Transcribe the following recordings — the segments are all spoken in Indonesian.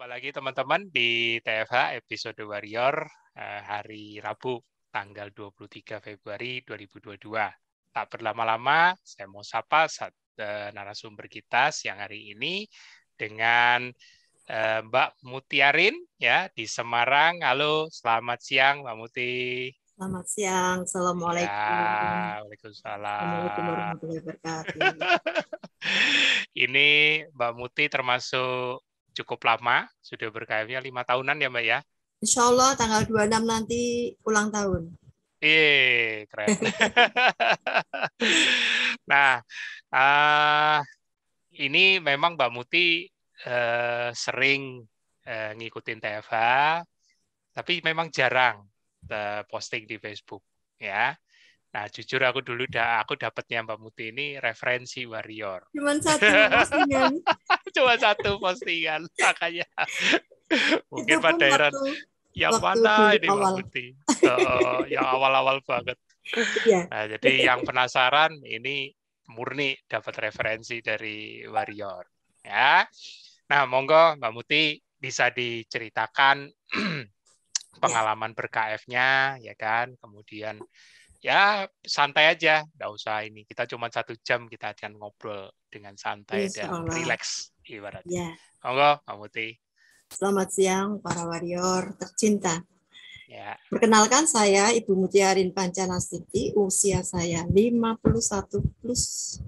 Jumpa lagi teman-teman di TFH episode Warrior hari Rabu tanggal 23 Februari 2022. Tak berlama-lama, saya mau sapa narasumber kita siang hari ini dengan Mbak Mutiarin ya di Semarang. Halo, selamat siang Mbak Muti. Selamat siang, Assalamualaikum. Ya, Waalaikumsalam. Assalamualaikum warahmatullahi wabarakatuh. Ini Mbak Muti termasuk cukup lama, sudah berKM-nya 5 tahunan ya Mbak ya? Insya Allah tanggal 26 nanti ulang tahun. Keren. Nah, ini memang Mbak Muti sering ngikutin TFH, tapi memang jarang posting di Facebook ya. Nah, jujur aku dulu aku dapatnya Mbak Muti ini referensi Warrior. Cuman satu postingan. Cuma satu postingan, makanya mungkin Itu Pak pun Dairan yang waktu mana dulu ini Mbak awal. Muti? Yang awal-awal banget. Iya. Nah, jadi yang penasaran ini murni dapat referensi dari Warrior. Ya. Nah, monggo Mbak Muti bisa diceritakan pengalaman ber-KF-nya, ya kan? Kemudian ya santai aja, nggak usah ini. Kita cuma 1 jam, kita akan ngobrol dengan santai Insya dan Allah. rileks ibaratnya. Ya. Monggo, Mbak Muti. Selamat siang para warrior tercinta. Ya. Perkenalkan saya Ibu Mutiarin Pancanastiti, usia saya 51 plus.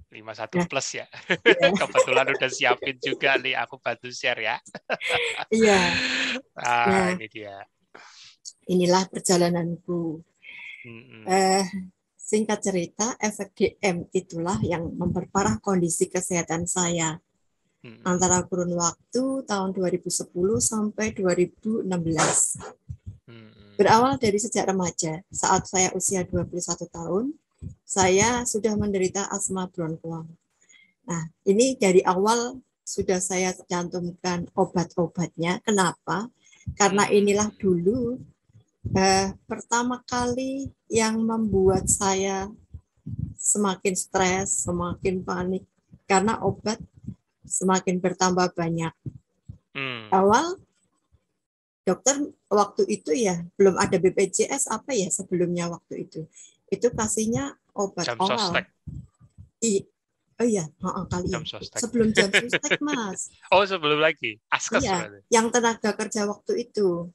51 plus ya. Ya. Kebetulan udah siapin juga nih, aku bantu share ya. Iya. Nah, ini dia. Inilah perjalananku. Singkat cerita, efek DM itulah yang memperparah kondisi kesehatan saya. Antara kurun waktu tahun 2010 sampai 2016. Berawal dari sejak remaja, saat saya usia 21 tahun, saya sudah menderita asma bronkoal. Nah, ini dari awal sudah saya cantumkan obat-obatnya. Kenapa? Karena inilah dulu pertama kali yang membuat saya semakin stres, semakin panik, karena obat semakin bertambah banyak. Awal dokter waktu itu ya belum ada BPJS apa ya sebelumnya waktu itu kasihnya obat oral. Oh iya, kali ya. Sebelum jam sostek Mas. Oh sebelum lagi, Askes iya, berarti. Yang tenaga kerja waktu itu.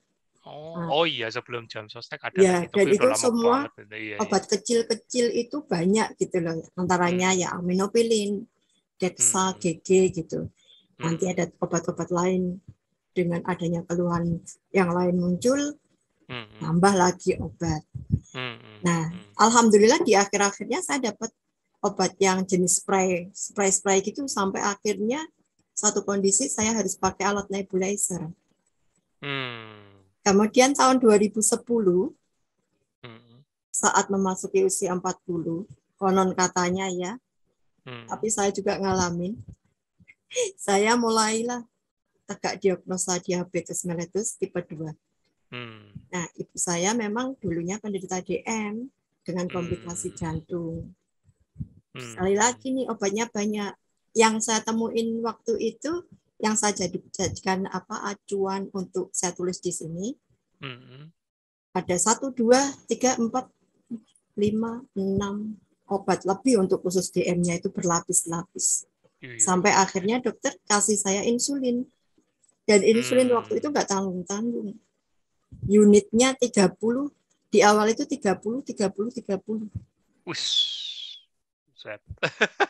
Oh iya sebelum jam sostek ada ya, lagi. Tapi dan itu lama semua banget. obat kecil-kecil itu banyak gitu loh. Antaranya ya aminopilin, Dexa, GG gitu. Nanti ada obat-obat lain dengan adanya keluhan yang lain muncul, tambah lagi obat. Nah, alhamdulillah di akhir-akhirnya saya dapat obat yang jenis spray gitu sampai akhirnya satu kondisi saya harus pakai alat nebulizer. Kemudian tahun 2010 saat memasuki usia 40, konon katanya ya, tapi saya juga ngalamin, saya mulailah tegak diagnosa diabetes mellitus tipe 2. Nah, ibu saya memang dulunya penderita DM dengan komplikasi jantung. Sekali lagi nih obatnya banyak. Yang saya temuin waktu itu, yang saya jadikan acuan untuk saya tulis di sini, ada 1, 2, 3, 4, 5, 6 obat lebih untuk khusus DM-nya itu berlapis-lapis. Sampai akhirnya dokter kasih saya insulin. Dan insulin waktu itu nggak tanggung-tanggung. Unitnya 30, di awal itu 30.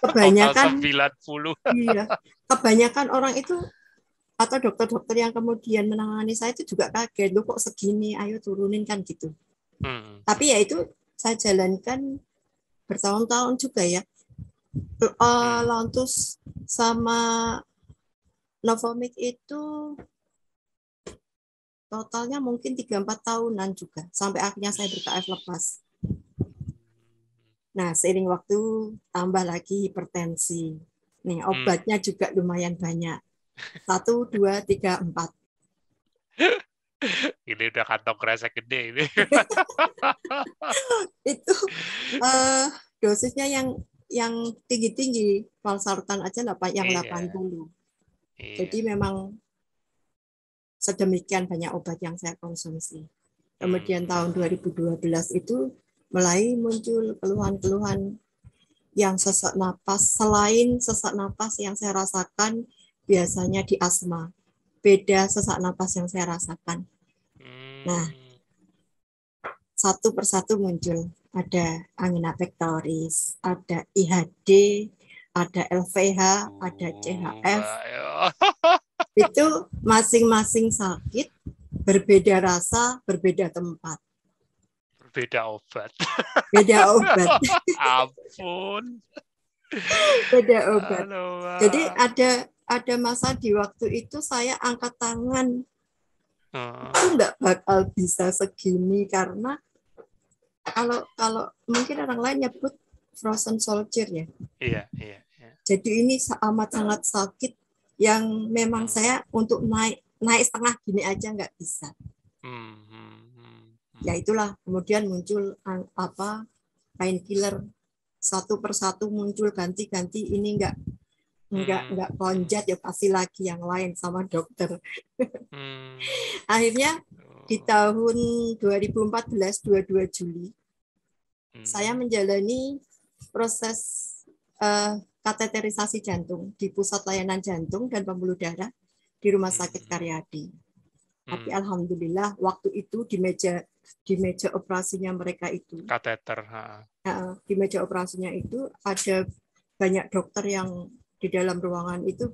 Kebanyakan 90. Iya, kebanyakan orang itu atau dokter-dokter yang kemudian menangani saya itu juga kaget, loh kok segini, ayo turunin kan gitu. Tapi ya itu saya jalankan bertahun-tahun juga ya. Lantus sama Novomix itu totalnya mungkin 3-4 tahunan juga, sampai akhirnya saya ber-KF lepas. Nah, seiring waktu tambah lagi hipertensi. Nih, obatnya juga lumayan banyak. 1, 2, 3, 4. Ini udah kantong kresek gede ini. Itu dosisnya yang tinggi-tinggi, valsartan aja yang 80. Jadi memang sedemikian banyak obat yang saya konsumsi. Kemudian tahun 2012 itu mulai muncul keluhan-keluhan yang sesak napas. Selain sesak napas yang saya rasakan biasanya di asma, beda sesak napas yang saya rasakan. Nah, satu persatu muncul. Ada angina pectoris, ada IHD, ada LVH, ada CHF. Itu masing-masing sakit, berbeda rasa, berbeda tempat. Berbeda obat. Beda obat. Ampun. Beda obat. Jadi ada masa di waktu itu saya angkat tangan. Itu nggak bakal bisa segini karena kalau mungkin orang lain nyebut frozen soldier ya. Iya. Jadi ini amat sangat sakit yang memang saya untuk naik setengah gini aja nggak bisa. Ya itulah kemudian muncul painkiller satu persatu muncul ganti-ganti, ini nggak konjat ya kasih lagi yang lain sama dokter. Akhirnya di tahun 2014 22 Juli saya menjalani proses kateterisasi jantung di pusat layanan jantung dan pembuluh darah di Rumah Sakit Karyadi. Tapi alhamdulillah waktu itu di meja operasinya mereka itu kateter. Di meja operasinya itu ada banyak dokter yang di dalam ruangan itu.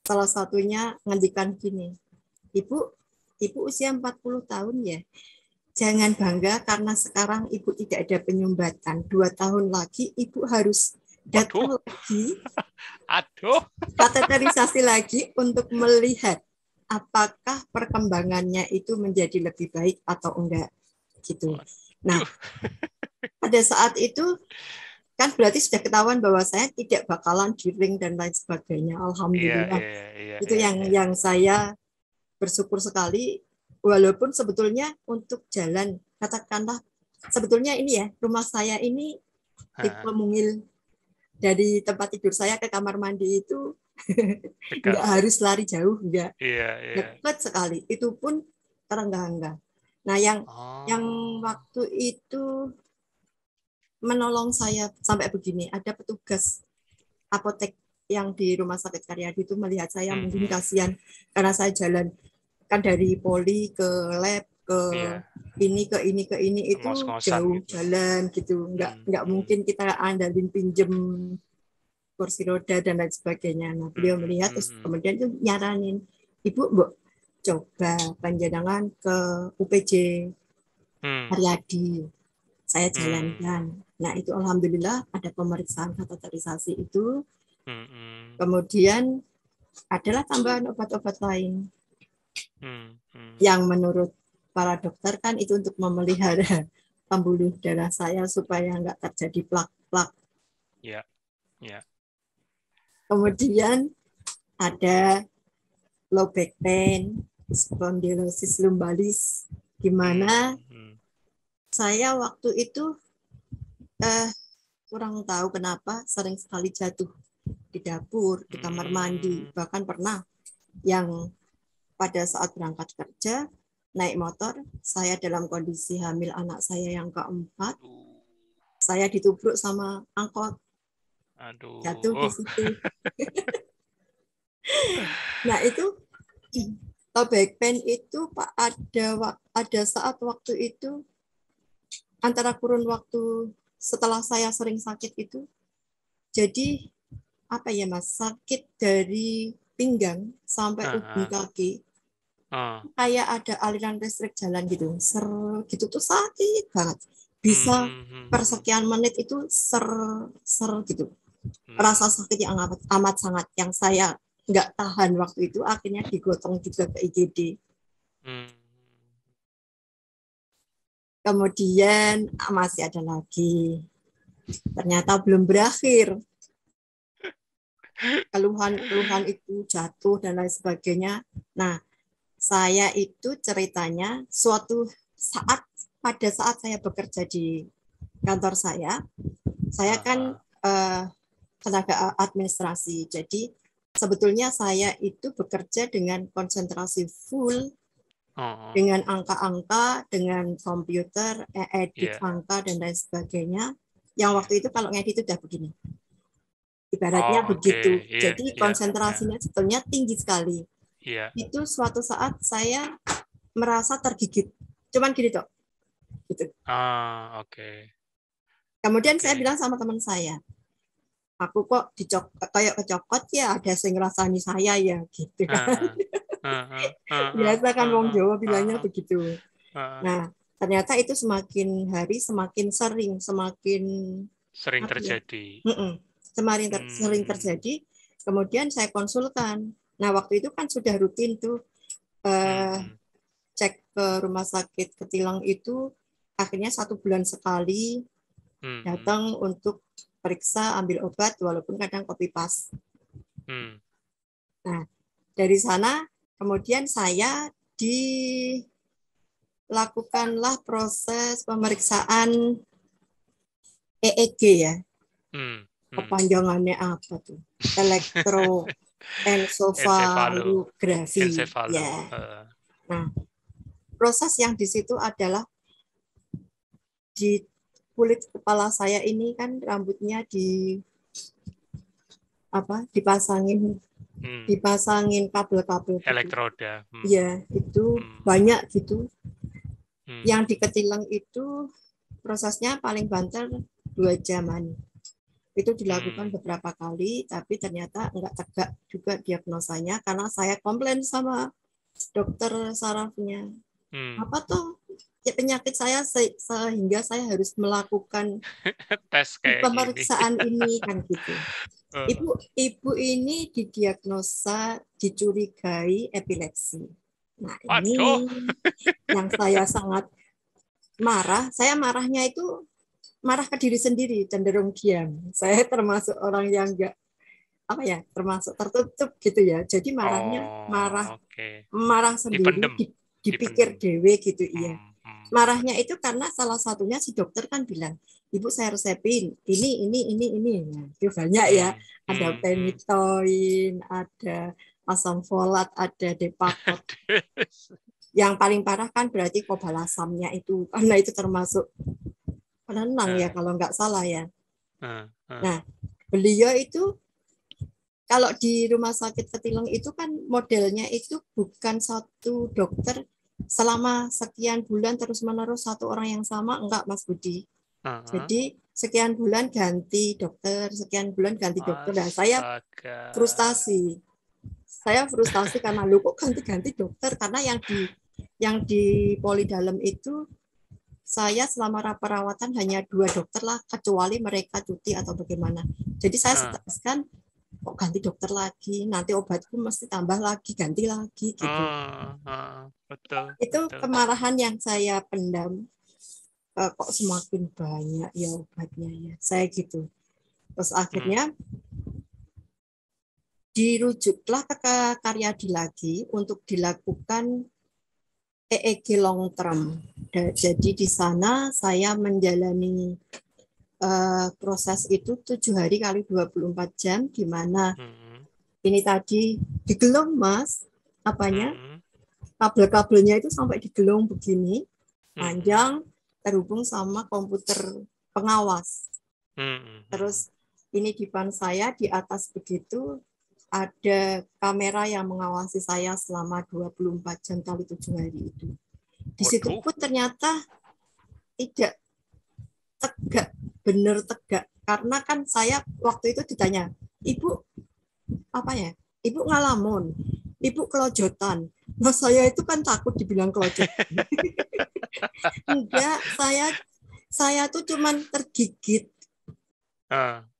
Salah satunya ngendikan gini, Ibu usia 40 tahun ya, jangan bangga karena sekarang Ibu tidak ada penyumbatan. 2 tahun lagi Ibu harus datang lagi, kateterisasi lagi untuk melihat apakah perkembangannya itu menjadi lebih baik atau enggak gitu. Nah, pada saat itu kan berarti sudah ketahuan bahwa saya tidak bakalan di-ring dan lain sebagainya. Alhamdulillah. Itu yang saya bersyukur sekali, walaupun sebetulnya untuk jalan, katakanlah sebetulnya ini ya, rumah saya ini tipe mungil, dari tempat tidur saya ke kamar mandi itu nggak harus lari jauh, nggak. Dekat sekali, itu pun terengah-engah. Nah, yang waktu itu menolong saya sampai begini, ada petugas apotek yang di Rumah Sakit Karyadi itu melihat saya, mungkin kasihan karena saya jalan kan dari poli ke lab ke ini itu jauh gitu. Jalan gitu, nggak mungkin kita andalin pinjem kursi roda dan lain sebagainya. Nah, beliau melihat terus kemudian itu nyaranin, Ibu coba panjenengan ke UPJ Karyadi. Saya jalankan. Nah, itu alhamdulillah ada pemeriksaan kateterisasi itu. Kemudian adalah tambahan obat-obat lain. Yang menurut para dokter kan itu untuk memelihara pembuluh darah saya supaya nggak terjadi plak-plak. Kemudian ada low back pain, spondylosis lumbalis, di mana saya waktu itu kurang tahu kenapa sering sekali jatuh di dapur, di kamar mandi, bahkan pernah yang pada saat berangkat kerja naik motor, saya dalam kondisi hamil anak saya yang keempat, saya ditubruk sama angkot, jatuh di situ. Nah itu low back pain itu Pak ada saat waktu itu antara kurun waktu setelah saya sering sakit itu, jadi apa ya Mas, sakit dari pinggang sampai ujung kaki, kayak ada aliran listrik jalan gitu, gitu tuh sakit banget, bisa persekian menit itu ser gitu, rasa sakit yang amat sangat, yang saya nggak tahan waktu itu, akhirnya digotong juga ke IGD. Kemudian masih ada lagi, ternyata belum berakhir. Keluhan itu jatuh dan lain sebagainya. Nah, saya itu ceritanya suatu saat, pada saat saya bekerja di kantor saya kan tenaga administrasi. Jadi sebetulnya saya itu bekerja dengan konsentrasi full, dengan angka-angka, dengan komputer, edit angka dan lain sebagainya. Yang waktu itu kalau ngedit itu udah begini. Ibaratnya begitu. Jadi konsentrasinya sebetulnya tinggi sekali. Itu suatu saat saya merasa tergigit. Cuman gini dok. Gitu. Kemudian saya bilang sama teman saya, aku kok kayak kecokot ya, ada yang ngerasani saya ya gitu kan. Biasa kan wong Jawa bilangnya begitu. Nah, ternyata itu semakin hari semakin sering terjadi. Sering terjadi. Kemudian saya konsulkan. Nah, waktu itu kan sudah rutin tuh cek ke rumah sakit Ketilang itu, akhirnya 1 bulan sekali datang untuk periksa, ambil obat, walaupun kadang copy paste. Nah, dari sana kemudian saya dilakukanlah proses pemeriksaan EEG ya. Kepanjangannya apa tuh? Elektroensefalografi. Ya. Nah, proses yang di situ adalah di kulit kepala saya ini kan rambutnya dipasangin kabel-kabel elektroda. Ya, itu banyak gitu. Yang di Ketilang itu prosesnya paling banter 2 jaman. Itu dilakukan beberapa kali, tapi ternyata enggak tegak juga diagnosanya karena saya komplain sama dokter sarafnya. Apa tuh penyakit saya sehingga saya harus melakukan tes kayak pemeriksaan ini kan gitu. Ibu ini didiagnosa dicurigai epilepsi. Nah, ini yang saya sangat marah. Saya marahnya itu marah ke diri sendiri, cenderung diam. Saya termasuk orang yang termasuk tertutup gitu ya. Jadi marahnya marah sendiri, dipikir dewe gitu ya. Marahnya itu karena salah satunya si dokter kan bilang, Ibu saya resepin ini. Nah, itu banyak ya. Ada penitoin, ada asam folat, ada depakot. Yang paling parah kan berarti kobalasamnya itu, karena itu termasuk penenang ya kalau nggak salah ya. Nah, beliau itu kalau di rumah sakit Ketilang itu kan modelnya itu bukan satu dokter selama sekian bulan terus-menerus satu orang yang sama, enggak Mas Budi. Jadi sekian bulan ganti dokter, sekian bulan ganti dokter. Dan saya frustasi. Saya frustasi karena lu kok ganti-ganti dokter, karena yang di Poli Dalam itu saya selama perawatan hanya 2 dokter lah, kecuali mereka cuti atau bagaimana. Jadi saya setelahkan kok ganti dokter lagi, nanti obatku mesti tambah lagi, ganti lagi gitu. Itu kemarahan yang saya pendam. Kok semakin banyak ya obatnya ya, saya gitu. Terus akhirnya dirujuklah ke Karyadi lagi untuk dilakukan EEG long term. Jadi di sana saya menjalani proses itu 7 hari kali 24 jam, di mana ini tadi digelung Mas, kabel-kabelnya itu sampai digelung begini, panjang, terhubung sama komputer pengawas. Terus ini di depan saya, di atas begitu, ada kamera yang mengawasi saya selama 24 jam kali 7 hari itu. Di situ pun ternyata tidak tegak, benar tegak. Karena kan saya waktu itu ditanya, Ibu Ibu ngalamun, Ibu kelojotan. Nah, saya itu kan takut dibilang kelojotan. Enggak, saya tuh cuman tergigit.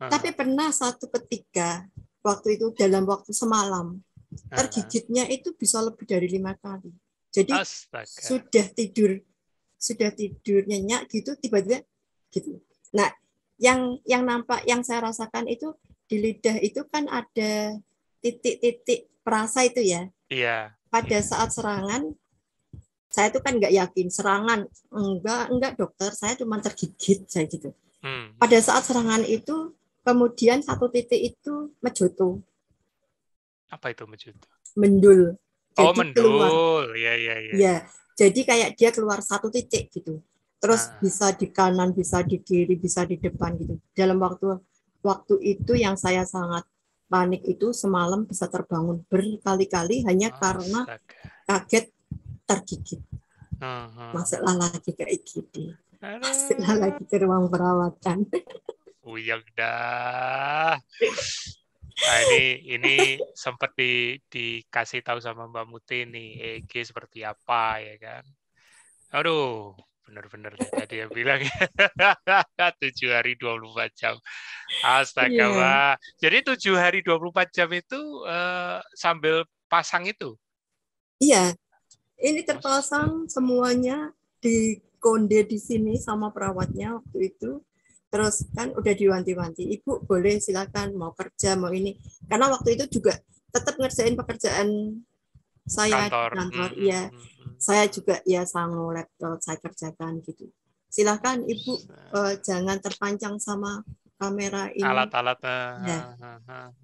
Tapi pernah satu ketika, waktu itu dalam waktu semalam, tergigitnya itu bisa lebih dari 5 kali. Jadi sudah tidur nyenyak gitu, tiba-tiba gitu. Nah, yang nampak, yang saya rasakan itu di lidah itu kan ada titik-titik perasa itu ya. Iya. Pada saat serangan, saya itu kan nggak yakin serangan, enggak dokter, saya cuma tergigit saya gitu. Pada saat serangan itu, kemudian satu titik itu mejoto. Apa itu mejuto? Mendul. Oh, Jadi keluar. mendul. Ya. Ya, jadi kayak dia keluar satu titik gitu. Terus bisa di kanan, bisa di kiri, bisa di depan gitu. Dalam waktu itu yang saya sangat panik itu, semalam bisa terbangun berkali-kali hanya karena kaget tergigit. Masuklah lagi ke IGD. Masuklah lagi ke ruang perawatan. Uyang dah. Nah, ini sempat dikasih tahu sama Mbak Muti nih, EEG seperti apa ya kan. Aduh, bener-bener deh tadi yang bilang 7 hari 24 jam. Astaga, Mbak. Jadi 7 hari 24 jam itu sambil pasang itu? Iya, ini terpasang semuanya di konde di sini sama perawatnya waktu itu. Terus kan udah diwanti-wanti, Ibu boleh silakan mau kerja mau ini. Karena waktu itu juga tetap ngerjain pekerjaan saya di kantor. Iya, saya juga ya sanggup laptop saya kerjakan gitu. Silakan Ibu jangan terpancang sama kamera ini. Alat-alat. Ya,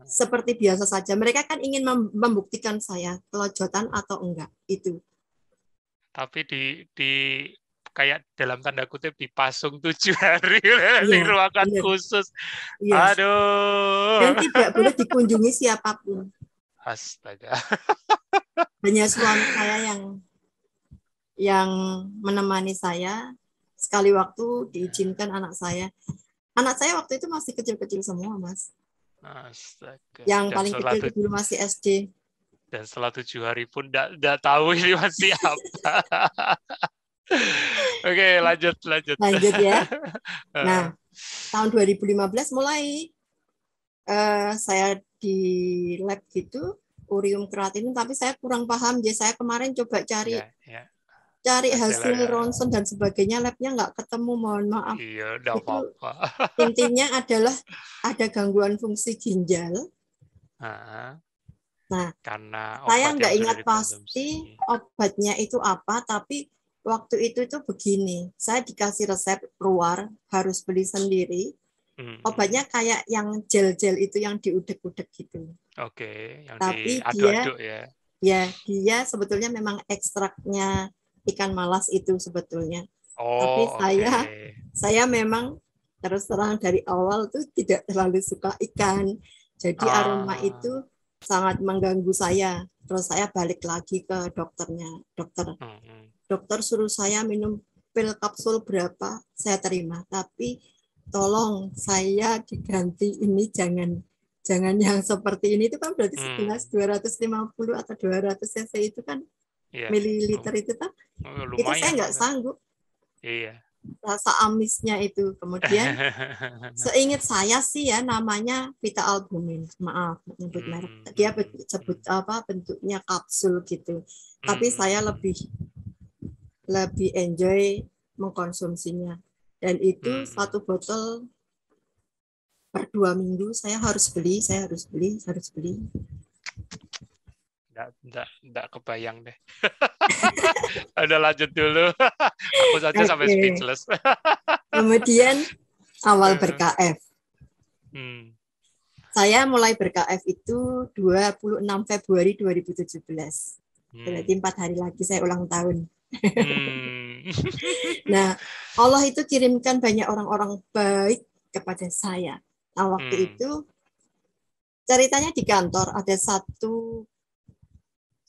seperti biasa saja. Mereka kan ingin membuktikan saya kelojotan atau enggak itu. Tapi di kayak dalam tanda kutip dipasung 7 hari di ruangan khusus. Iya. Aduh. Dan tidak boleh dikunjungi siapapun. Astaga. Hanya suami saya yang menemani saya. Sekali waktu diizinkan anak saya. Anak saya waktu itu masih kecil-kecil semua, Mas. Astaga. Yang paling kecil itu dulu masih SD. Dan setelah 7 hari pun tidak tahu ini masih apa. Oke, lanjut. Lanjut ya. Nah, tahun 2015 mulai saya di lab gitu, urium kreatinin, tapi saya kurang paham. Jadi saya kemarin coba cari hasil ronsen dan sebagainya, labnya nggak ketemu, mohon maaf. Iya, nggak apa-apa. Intinya adalah ada gangguan fungsi ginjal. Nah, karena saya nggak ingat pasti obatnya itu apa, tapi waktu itu begini, saya dikasih resep keluar, harus beli sendiri. Obatnya kayak yang gel-gel itu yang diudek-udek gitu. Oke, yang tapi diaduk-aduk ya. Ya, dia sebetulnya memang ekstraknya ikan malas itu sebetulnya. Tapi saya memang terus terang dari awal tuh tidak terlalu suka ikan. Jadi aroma itu sangat mengganggu saya. Terus saya balik lagi ke dokternya. Dokter suruh saya minum pil kapsul berapa, saya terima. Tapi tolong saya diganti ini jangan yang seperti ini. Itu kan berarti segelas 250 atau 200 cc itu kan mililiter itu kan. Itu saya nggak sanggup. Iya. Rasa amisnya itu. Kemudian seingat saya sih ya namanya Vita Albumin. Maaf menyebut merek. Dia sebut apa bentuknya kapsul gitu. Tapi saya lebih enjoy mengkonsumsinya. Dan itu satu botol per 2 minggu saya harus beli. Nggak kebayang deh. Udah lanjut dulu. Aku saja sampai speechless. Kemudian awal ber-KF. Saya mulai ber-KF itu 26 Februari 2017. Berarti 4 hari lagi saya ulang tahun. Nah, Allah itu kirimkan banyak orang-orang baik kepada saya. Nah, waktu itu ceritanya di kantor ada satu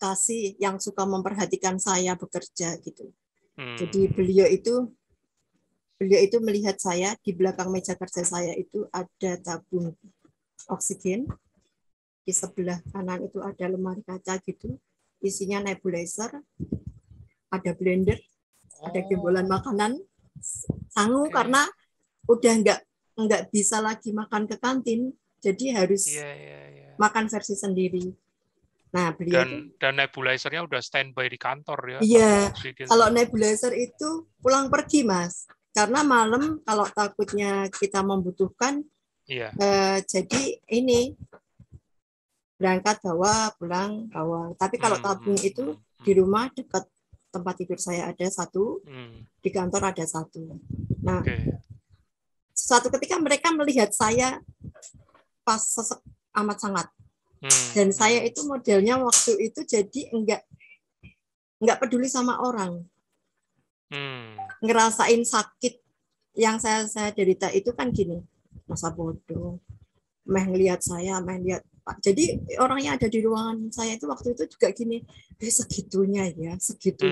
kasih yang suka memperhatikan saya bekerja gitu. Jadi beliau itu melihat saya di belakang meja kerja saya itu ada tabung oksigen. Di sebelah kanan itu ada lemari kaca gitu. Isinya nebulizer, ada blender, ada gembolan makanan. Sanggup karena udah nggak bisa lagi makan ke kantin, jadi harus makan versi sendiri. Nah, beliau dan nebulizernya udah standby di kantor ya. Iya, kalau nebulizer itu pulang pergi, Mas. Karena malam kalau takutnya kita membutuhkan, jadi ini berangkat bawa, pulang bawa. Tapi kalau tabung itu di rumah dekat tempat tidur saya ada satu, di kantor ada satu. Nah, suatu ketika mereka melihat saya pas sesek amat sangat. Dan saya itu modelnya waktu itu jadi enggak peduli sama orang. Ngerasain sakit yang saya derita itu kan gini, masa bodoh, ngelihat saya, lihat Pak. Jadi orang yang ada di ruangan saya itu waktu itu juga gini, segitunya gitu.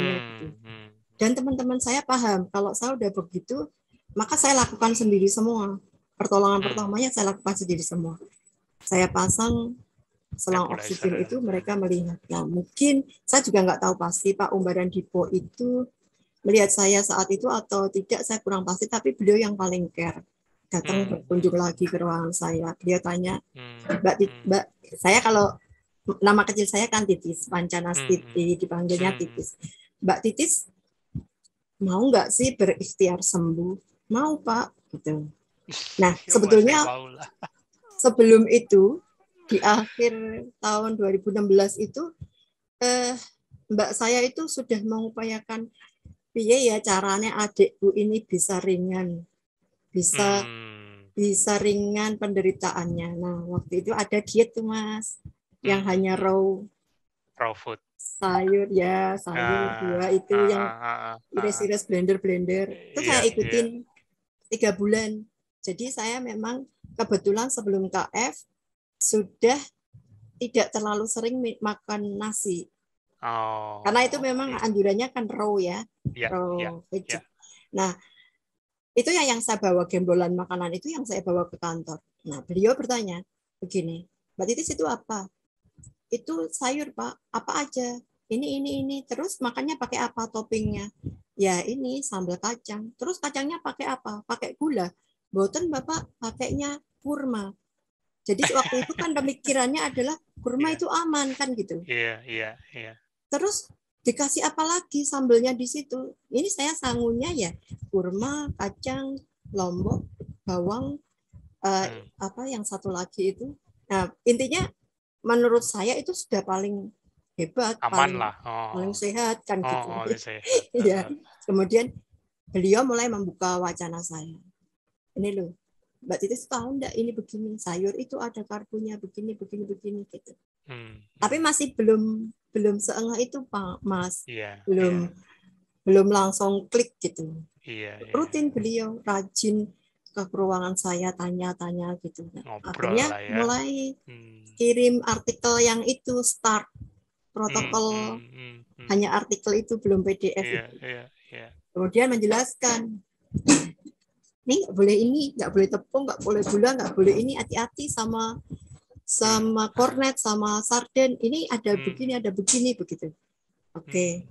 Dan teman-teman saya paham kalau saya udah begitu, maka saya lakukan sendiri semua. Pertolongan pertamanya saya lakukan sendiri semua. Saya pasang selang oksigen itu, mereka melihat. Nah, mungkin saya juga nggak tahu pasti Pak Umbaran Dipo itu melihat saya saat itu atau tidak, saya kurang pasti, tapi beliau yang paling care. Datang berkunjung lagi ke ruangan saya. Beliau tanya, Mbak, saya kalau nama kecil saya kan Titis, Pancanas Titi, dipanggilnya Titis. Mbak Titis, mau nggak sih berikhtiar sembuh? Mau, Pak. Gitu. Nah, sebetulnya sebelum itu, di akhir tahun 2016 itu, Mbak saya itu sudah mengupayakan, ya caranya adikku ini bisa ringan, bisa ringan penderitaannya. Nah, waktu itu ada diet tuh Mas, yang hanya raw food, sayur buah itu yang iris blender itu saya ikutin 3 bulan. Jadi saya memang kebetulan sebelum KF sudah tidak terlalu sering makan nasi. Karena itu memang anjurannya kan raw ya, raw veget. Nah, itu yang saya bawa, gembolan makanan itu yang saya bawa ke kantor. Nah, beliau bertanya begini, Mbak Titis itu apa? Itu sayur Pak, apa aja? Ini. Terus makannya pakai apa toppingnya? Ya ini sambal kacang. Terus kacangnya pakai apa? Pakai gula. Boten Bapak pakainya kurma. Jadi waktu itu kan pemikirannya adalah kurma itu aman kan gitu. Iya. Terus dikasih apa lagi sambelnya di situ? Ini saya sangunya ya kurma, kacang, lombok, bawang, apa yang satu lagi itu. Nah intinya menurut saya itu sudah paling hebat, paling sehat kan gitu. Ya. Kemudian beliau mulai membuka wacana saya. Ini loh, Mbak Titis tahu enggak ini begini, sayur itu ada karbonya begini gitu. Tapi masih belum seengah itu Pak Mas. Belum langsung klik gitu. Rutin beliau rajin ke ruangan saya tanya gitu. Akhirnya mulai kirim artikel yang itu start protokol, hanya artikel itu belum PDF. Kemudian menjelaskan, ini nggak boleh tepung, nggak boleh gula, nggak boleh ini, hati-hati sama kornet, sama sarden, ini ada begini begitu. Oke.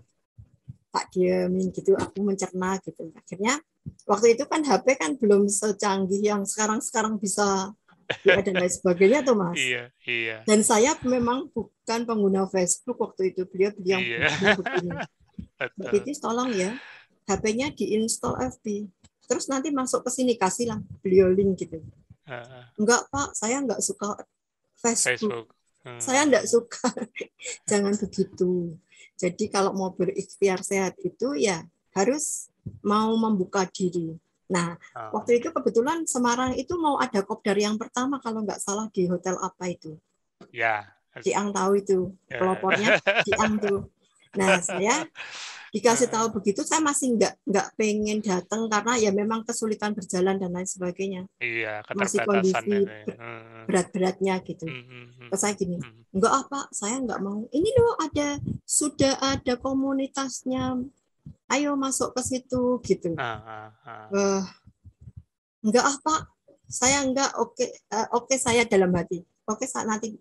Tak diamin gitu, aku mencerna gitu. Akhirnya waktu itu kan HP kan belum secanggih yang sekarang bisa dan lain sebagainya tuh Mas. Iya. Dan saya memang bukan pengguna Facebook waktu itu, beliau begini. Mbak Titis tolong ya, HP-nya diinstal FB. Terus nanti masuk ke sini, kasihlah beliau link gitu. Enggak Pak, saya enggak suka Facebook. Saya enggak suka. Jangan begitu. Jadi kalau mau berikhtiar sehat itu ya harus mau membuka diri. Nah, waktu itu kebetulan Semarang itu mau ada kopdar yang pertama kalau nggak salah di hotel apa itu. Ya. Ciang tahu itu, pelopornya Ciang tuh. Nah, saya dikasih tahu begitu, saya masih nggak pengen datang karena ya memang kesulitan berjalan dan lain sebagainya. Iya, masih kondisi berat-beratnya gitu. Terus saya gini, enggak apa, saya nggak mau. Ini loh sudah ada komunitasnya. Ayo masuk ke situ gitu. Enggak apa, saya enggak. Oke, saya dalam hati. Oke,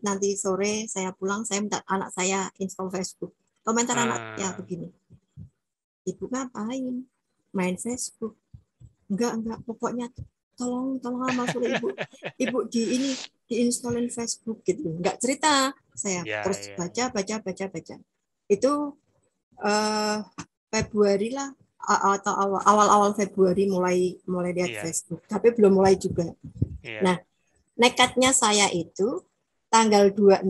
nanti sore saya pulang, saya minta anak saya install Facebook. Komentar anak ya begini. Ibu ngapain? Main Facebook. Enggak, pokoknya tolong masuk ibu diinstalin Facebook gitu. Enggak cerita saya. Terus baca. Itu Februari lah atau awal Februari mulai lihat Facebook. Tapi belum mulai juga. Nah, nekatnya saya itu tanggal 26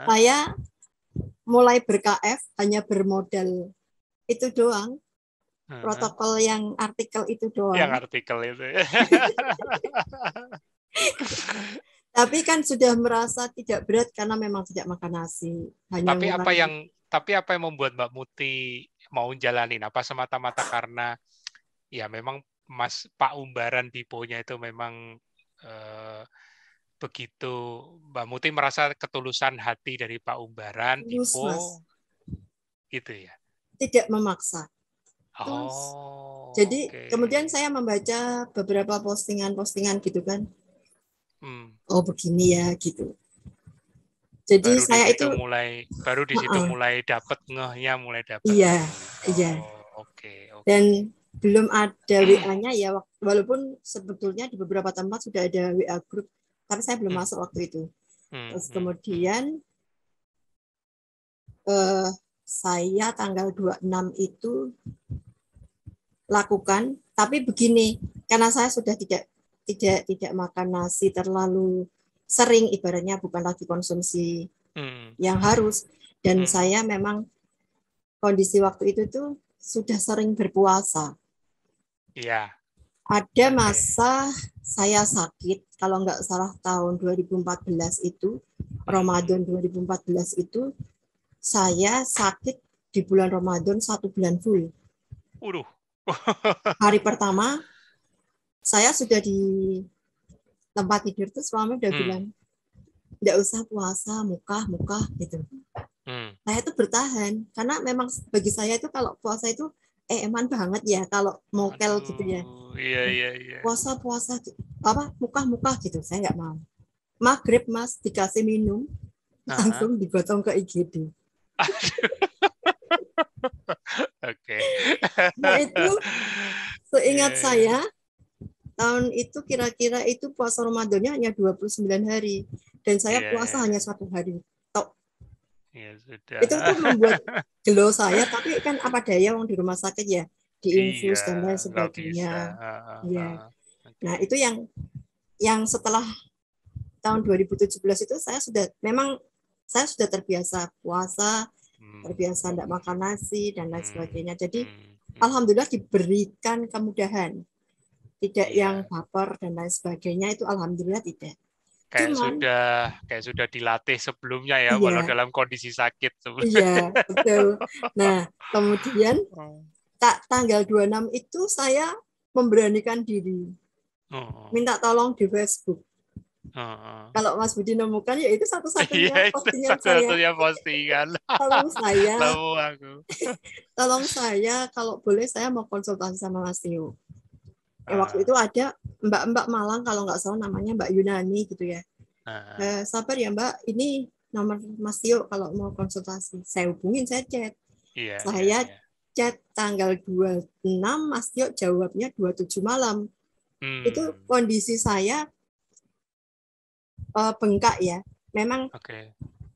saya mulai ber-KF hanya bermodal itu doang. Protokol yang artikel itu doang. Yang artikel itu. Tapi kan sudah merasa tidak berat karena memang tidak makan nasi. Hanya Tapi apa yang membuat Mbak Muti mau jalanin? Apa semata-mata karena ya memang Pak Umbaran Diponya itu memang begitu Mbak Muti merasa ketulusan hati dari Pak Umbaran Dipo gitu ya? Tidak memaksa. Jadi kemudian saya membaca beberapa postingan-postingan gitu kan. Oh begini ya gitu. Jadi baru saya itu baru di situ mulai dapat ngehnya, mulai dapat. Iya, iya. Oke. Dan belum ada WA-nya ya, walaupun sebetulnya di beberapa tempat sudah ada WA grup, tapi saya belum masuk waktu itu. Terus kemudian saya tanggal 26 itu lakukan, tapi begini, karena saya sudah tidak makan nasi terlalu sering, ibaratnya bukan lagi konsumsi yang harus, dan saya memang kondisi waktu itu tuh sudah sering berpuasa. Iya. Ada masa saya sakit, kalau nggak salah tahun 2014 itu, Ramadan 2014 itu, saya sakit di bulan Ramadan 1 bulan full. Hari pertama, saya sudah di tempat tidur tuh suami udah bilang, nggak usah puasa, muka gitu. Saya tuh bertahan, karena memang bagi saya itu kalau puasa itu eman banget ya, kalau mokel gitu ya. Iya. Puasa apa muka gitu, saya nggak mau. Maghrib Mas dikasih minum, langsung digotong ke IGD. Oke. Nah itu seingat saya tahun itu kira-kira itu puasa Ramadannya hanya 29 hari dan saya puasa hanya 1 hari. Ya, sudah. Itu tuh membuat gelo saya, tapi kan apa daya yang di rumah sakit ya, diinfus dan lain sebagainya. Ya. Nah, itu yang setelah tahun 2017 itu saya sudah terbiasa puasa, terbiasa tidak makan nasi dan lain sebagainya. Jadi alhamdulillah diberikan kemudahan. Tidak yang baper dan lain sebagainya, itu alhamdulillah tidak. Kayak sudah dilatih sebelumnya ya, walau dalam kondisi sakit sebelumnya. Iya, betul. Nah, kemudian tanggal 26 itu saya memberanikan diri. Minta tolong di Facebook. Kalau Mas Budi nemukan, ya itu satu-satunya postingan saya. Tolong saya. Tolong saya, kalau boleh saya mau konsultasi sama Mas Tio. Waktu itu ada Mbak Malang, kalau nggak salah namanya Mbak Yunani gitu ya. Sabar ya Mbak, ini nomor Mas Tio kalau mau konsultasi. Saya hubungin, saya chat. Saya chat tanggal 26, Mas Tio jawabnya 27 malam. Itu kondisi saya bengkak ya. Memang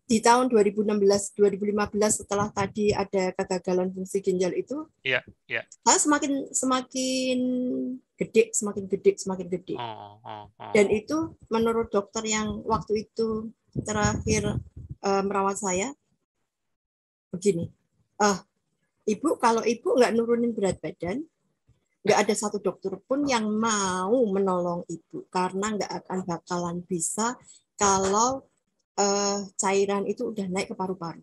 di tahun 2016-2015 setelah tadi ada kegagalan fungsi ginjal itu, saya semakin gede. Dan itu menurut dokter yang waktu itu terakhir merawat saya, begini, Ibu, kalau Ibu nggak nurunin berat badan, nggak ada satu dokter pun yang mau menolong Ibu, karena nggak akan bakalan bisa kalau cairan itu udah naik ke paru-paru.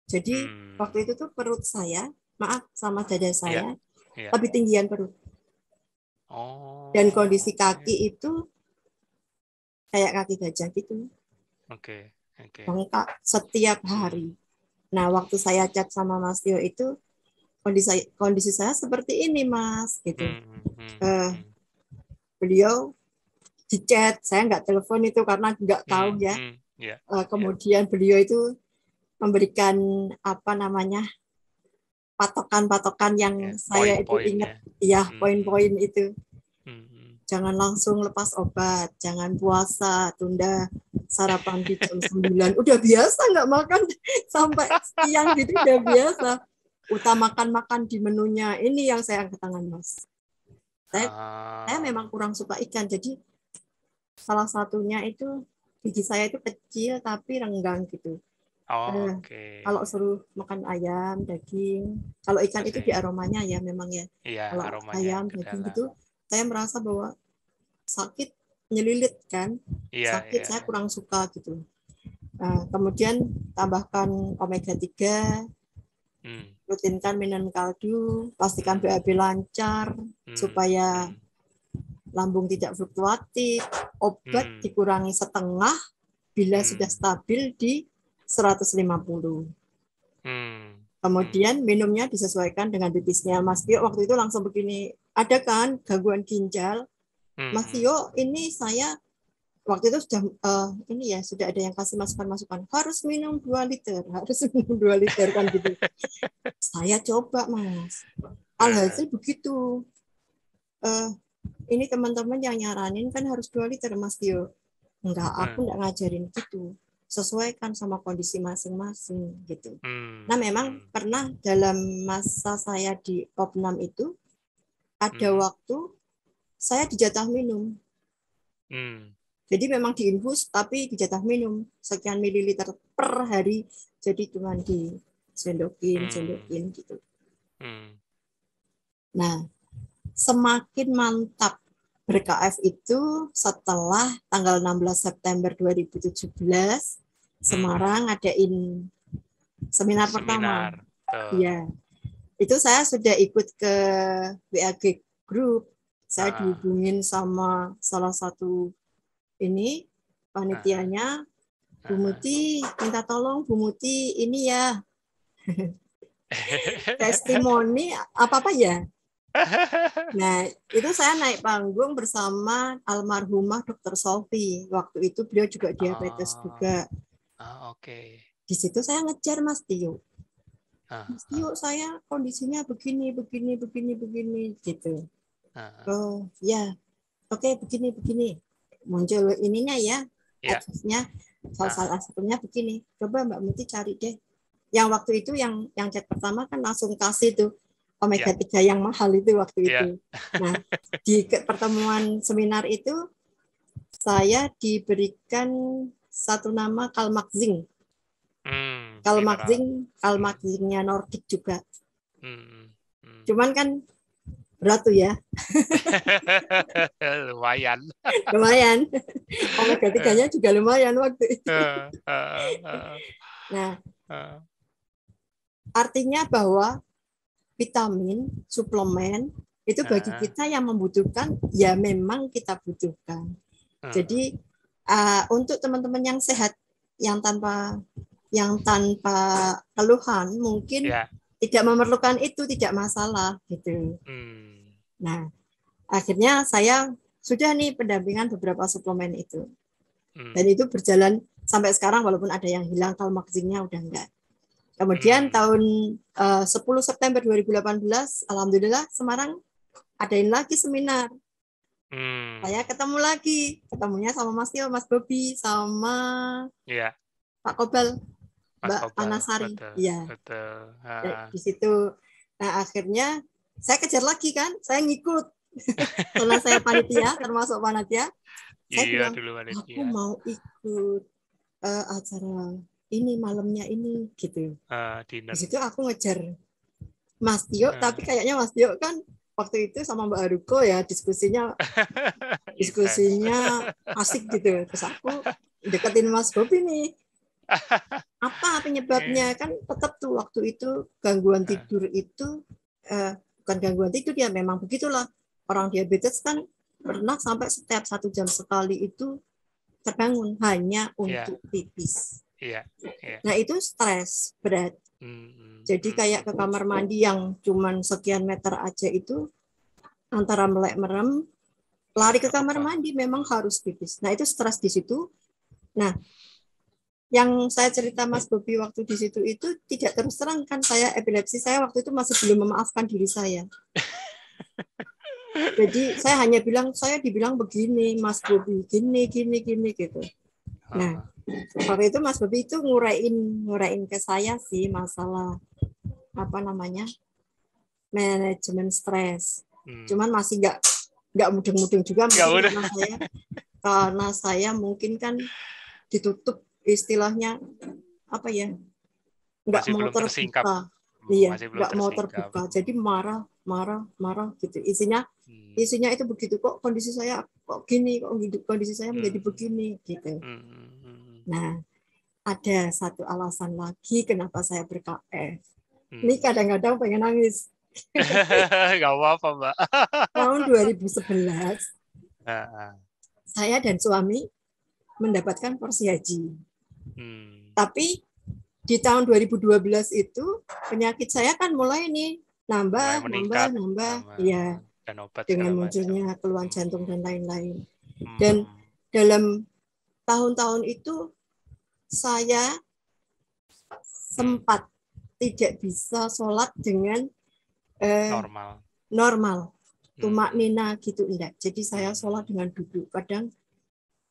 Jadi waktu itu tuh perut saya, sama dada saya, lebih tinggian perut. Dan kondisi kaki itu kayak kaki gajah gitu. Bengkak setiap hari. Nah, waktu saya chat sama Mas Tio itu, kondisi saya seperti ini, Mas, gitu. Beliau di chat, saya nggak telepon itu karena nggak tahu ya. Kemudian beliau itu memberikan patokan-patokan yang saya itu ingat, ya poin-poin itu. Jangan langsung lepas obat, jangan puasa, tunda sarapan di jam 9. Udah biasa nggak makan sampai siang gitu, udah biasa. Utamakan makan di menunya. Ini yang saya angkat tangan, Mas. Saya memang kurang suka ikan, jadi salah satunya itu gigi saya itu kecil tapi renggang gitu. Kalau suruh makan ayam, daging, kalau ikan itu di aromanya ya memang ya. Kalau ayam, daging gitu, saya merasa bahwa sakit nyelilit kan, sakit, saya iya. kurang suka gitu. Kemudian tambahkan omega 3, rutinkan minum kaldu, pastikan BAB lancar supaya lambung tidak fluktuatif, obat dikurangi setengah bila sudah stabil di 150. Kemudian minumnya disesuaikan dengan pipisnya. Mas Tio waktu itu langsung begini, ada kan gangguan ginjal? Mas Tio, ini saya waktu itu sudah sudah ada yang kasih masukan-masukan, harus minum 2 liter, harus minum 2 liter kan gitu. Saya coba, Mas. Alhasil begitu. Ini teman-teman yang nyaranin kan harus 2 liter, Mas Tio. Enggak, aku enggak ngajarin gitu. Sesuaikan sama kondisi masing-masing gitu. Nah, memang pernah dalam masa saya di Opnam itu ada waktu saya dijatah minum. Jadi memang diinfus tapi dijatah minum sekian mililiter per hari. Jadi cuma disendokin gitu. Nah, semakin mantap ber-KF itu setelah tanggal 16 September 2017 Semarang ngadain seminar pertama. Iya. Itu saya sudah ikut ke WAG Group. Saya dihubungin sama salah satu ini panitianya, Bu Muti, minta tolong Bu Muti ini ya. Testimoni apa-apa ya. Nah, itu saya naik panggung bersama almarhumah Dr. Sofi. Waktu itu beliau juga diabetes juga. Di situ saya ngejar Mas Tio. Mas Tio, saya kondisinya begini gitu. Oh ya, oke begini. Muncul ininya ya, aksesnya salah satunya begini. Coba Mbak Muti cari deh. Yang waktu itu yang chat pertama kan langsung kasih tuh omega 3 yang mahal itu waktu itu. Nah, di pertemuan seminar itu saya diberikan satu nama Kalmaxing. Kalmaxingnya Nordic juga. Cuman kan berat tuh ya. Lumayan. Omega 3-nya juga lumayan waktu itu. Nah, artinya bahwa vitamin, suplemen, itu bagi kita yang membutuhkan, ya memang kita butuhkan. Jadi, untuk teman-teman yang sehat, yang tanpa keluhan, mungkin tidak memerlukan itu, tidak masalah. Gitu. Nah, akhirnya saya sudah nih pendampingan beberapa suplemen itu. Dan itu berjalan sampai sekarang, walaupun ada yang hilang, Kalmaxingnya udah enggak. Kemudian tahun 10 September 2018, alhamdulillah Semarang adain lagi seminar. Saya ketemunya sama Mas Tio, Mas Bobi, sama Pak Kobal, Mbak Anasari. Iya. Di situ. Nah, akhirnya saya kejar lagi kan, saya ngikut. Karena saya panitia, termasuk panitia. Saya bilang, aku mau ikut acara ini malamnya ini gitu. Di situ aku ngejar Mas Tio, tapi kayaknya Mas Tio kan waktu itu sama Mbak Haruko ya diskusinya asik gitu. Terus aku deketin Mas Bobi nih. Apa penyebabnya? Kan tetap tuh waktu itu gangguan tidur itu bukan gangguan tidur ya, memang begitulah. Orang diabetes kan pernah sampai setiap 1 jam sekali itu terbangun hanya untuk pipis. Nah itu stres berat. Jadi kayak ke kamar mandi yang cuman sekian meter aja itu antara melek merem, lari ke kamar mandi memang harus pipis. Nah itu stres di situ. Nah yang saya cerita Mas Bobi waktu di situ itu tidak terus terang kan saya epilepsi, saya waktu itu masih belum memaafkan diri saya. Jadi saya hanya dibilang begini Mas Bobi, gini gitu. Nah, waktu itu Mas Bobi itu ngurain ke saya sih masalah manajemen stres. Cuman masih nggak mudeng-mudeng juga karena saya mungkin kan ditutup istilahnya nggak mau terbuka. Iya, nggak mau terbuka. Jadi marah gitu. Isinya itu begitu kok kondisi saya kok gini, kok hidup kondisi saya menjadi begini gitu. Nah, ada satu alasan lagi kenapa saya ber-KF. Ini kadang-kadang pengen nangis. Gak apa-apa, Mbak. Tahun 2011, saya dan suami mendapatkan porsi haji. Tapi di tahun 2012 itu penyakit saya kan mulai nih nambah. Ya, dan obat dengan munculnya keluhan jantung dan lain-lain. Dan dalam tahun-tahun itu saya sempat tidak bisa sholat dengan normal. Tumak nina gitu enggak. Jadi saya sholat dengan duduk. Kadang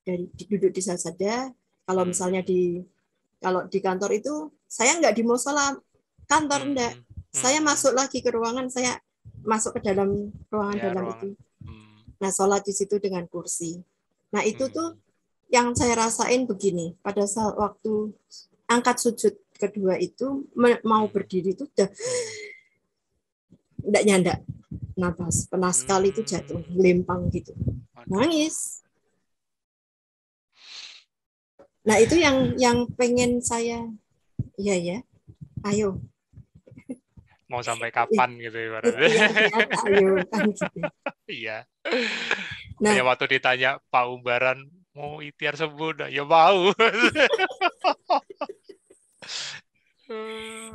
dari duduk di saja. Kalau misalnya kalau di kantor itu saya enggak di musola kantor enggak. Saya masuk lagi ke ruangan, saya masuk ke dalam ruangan itu. Nah, sholat di situ dengan kursi. Nah, itu tuh yang saya rasain begini. Pada saat waktu angkat sujud kedua itu mau berdiri itu udah enggak nyandak napas, penas sekali itu jatuh, lempang gitu, nangis. Nah itu yang pengen saya, ya, ayo. Mau sampai kapan gitu ibaratnya? Ayo kan gitu. Iya. Nah, waktu ditanya Pak Umbaran mau ikhtiar sembuh, ya mau.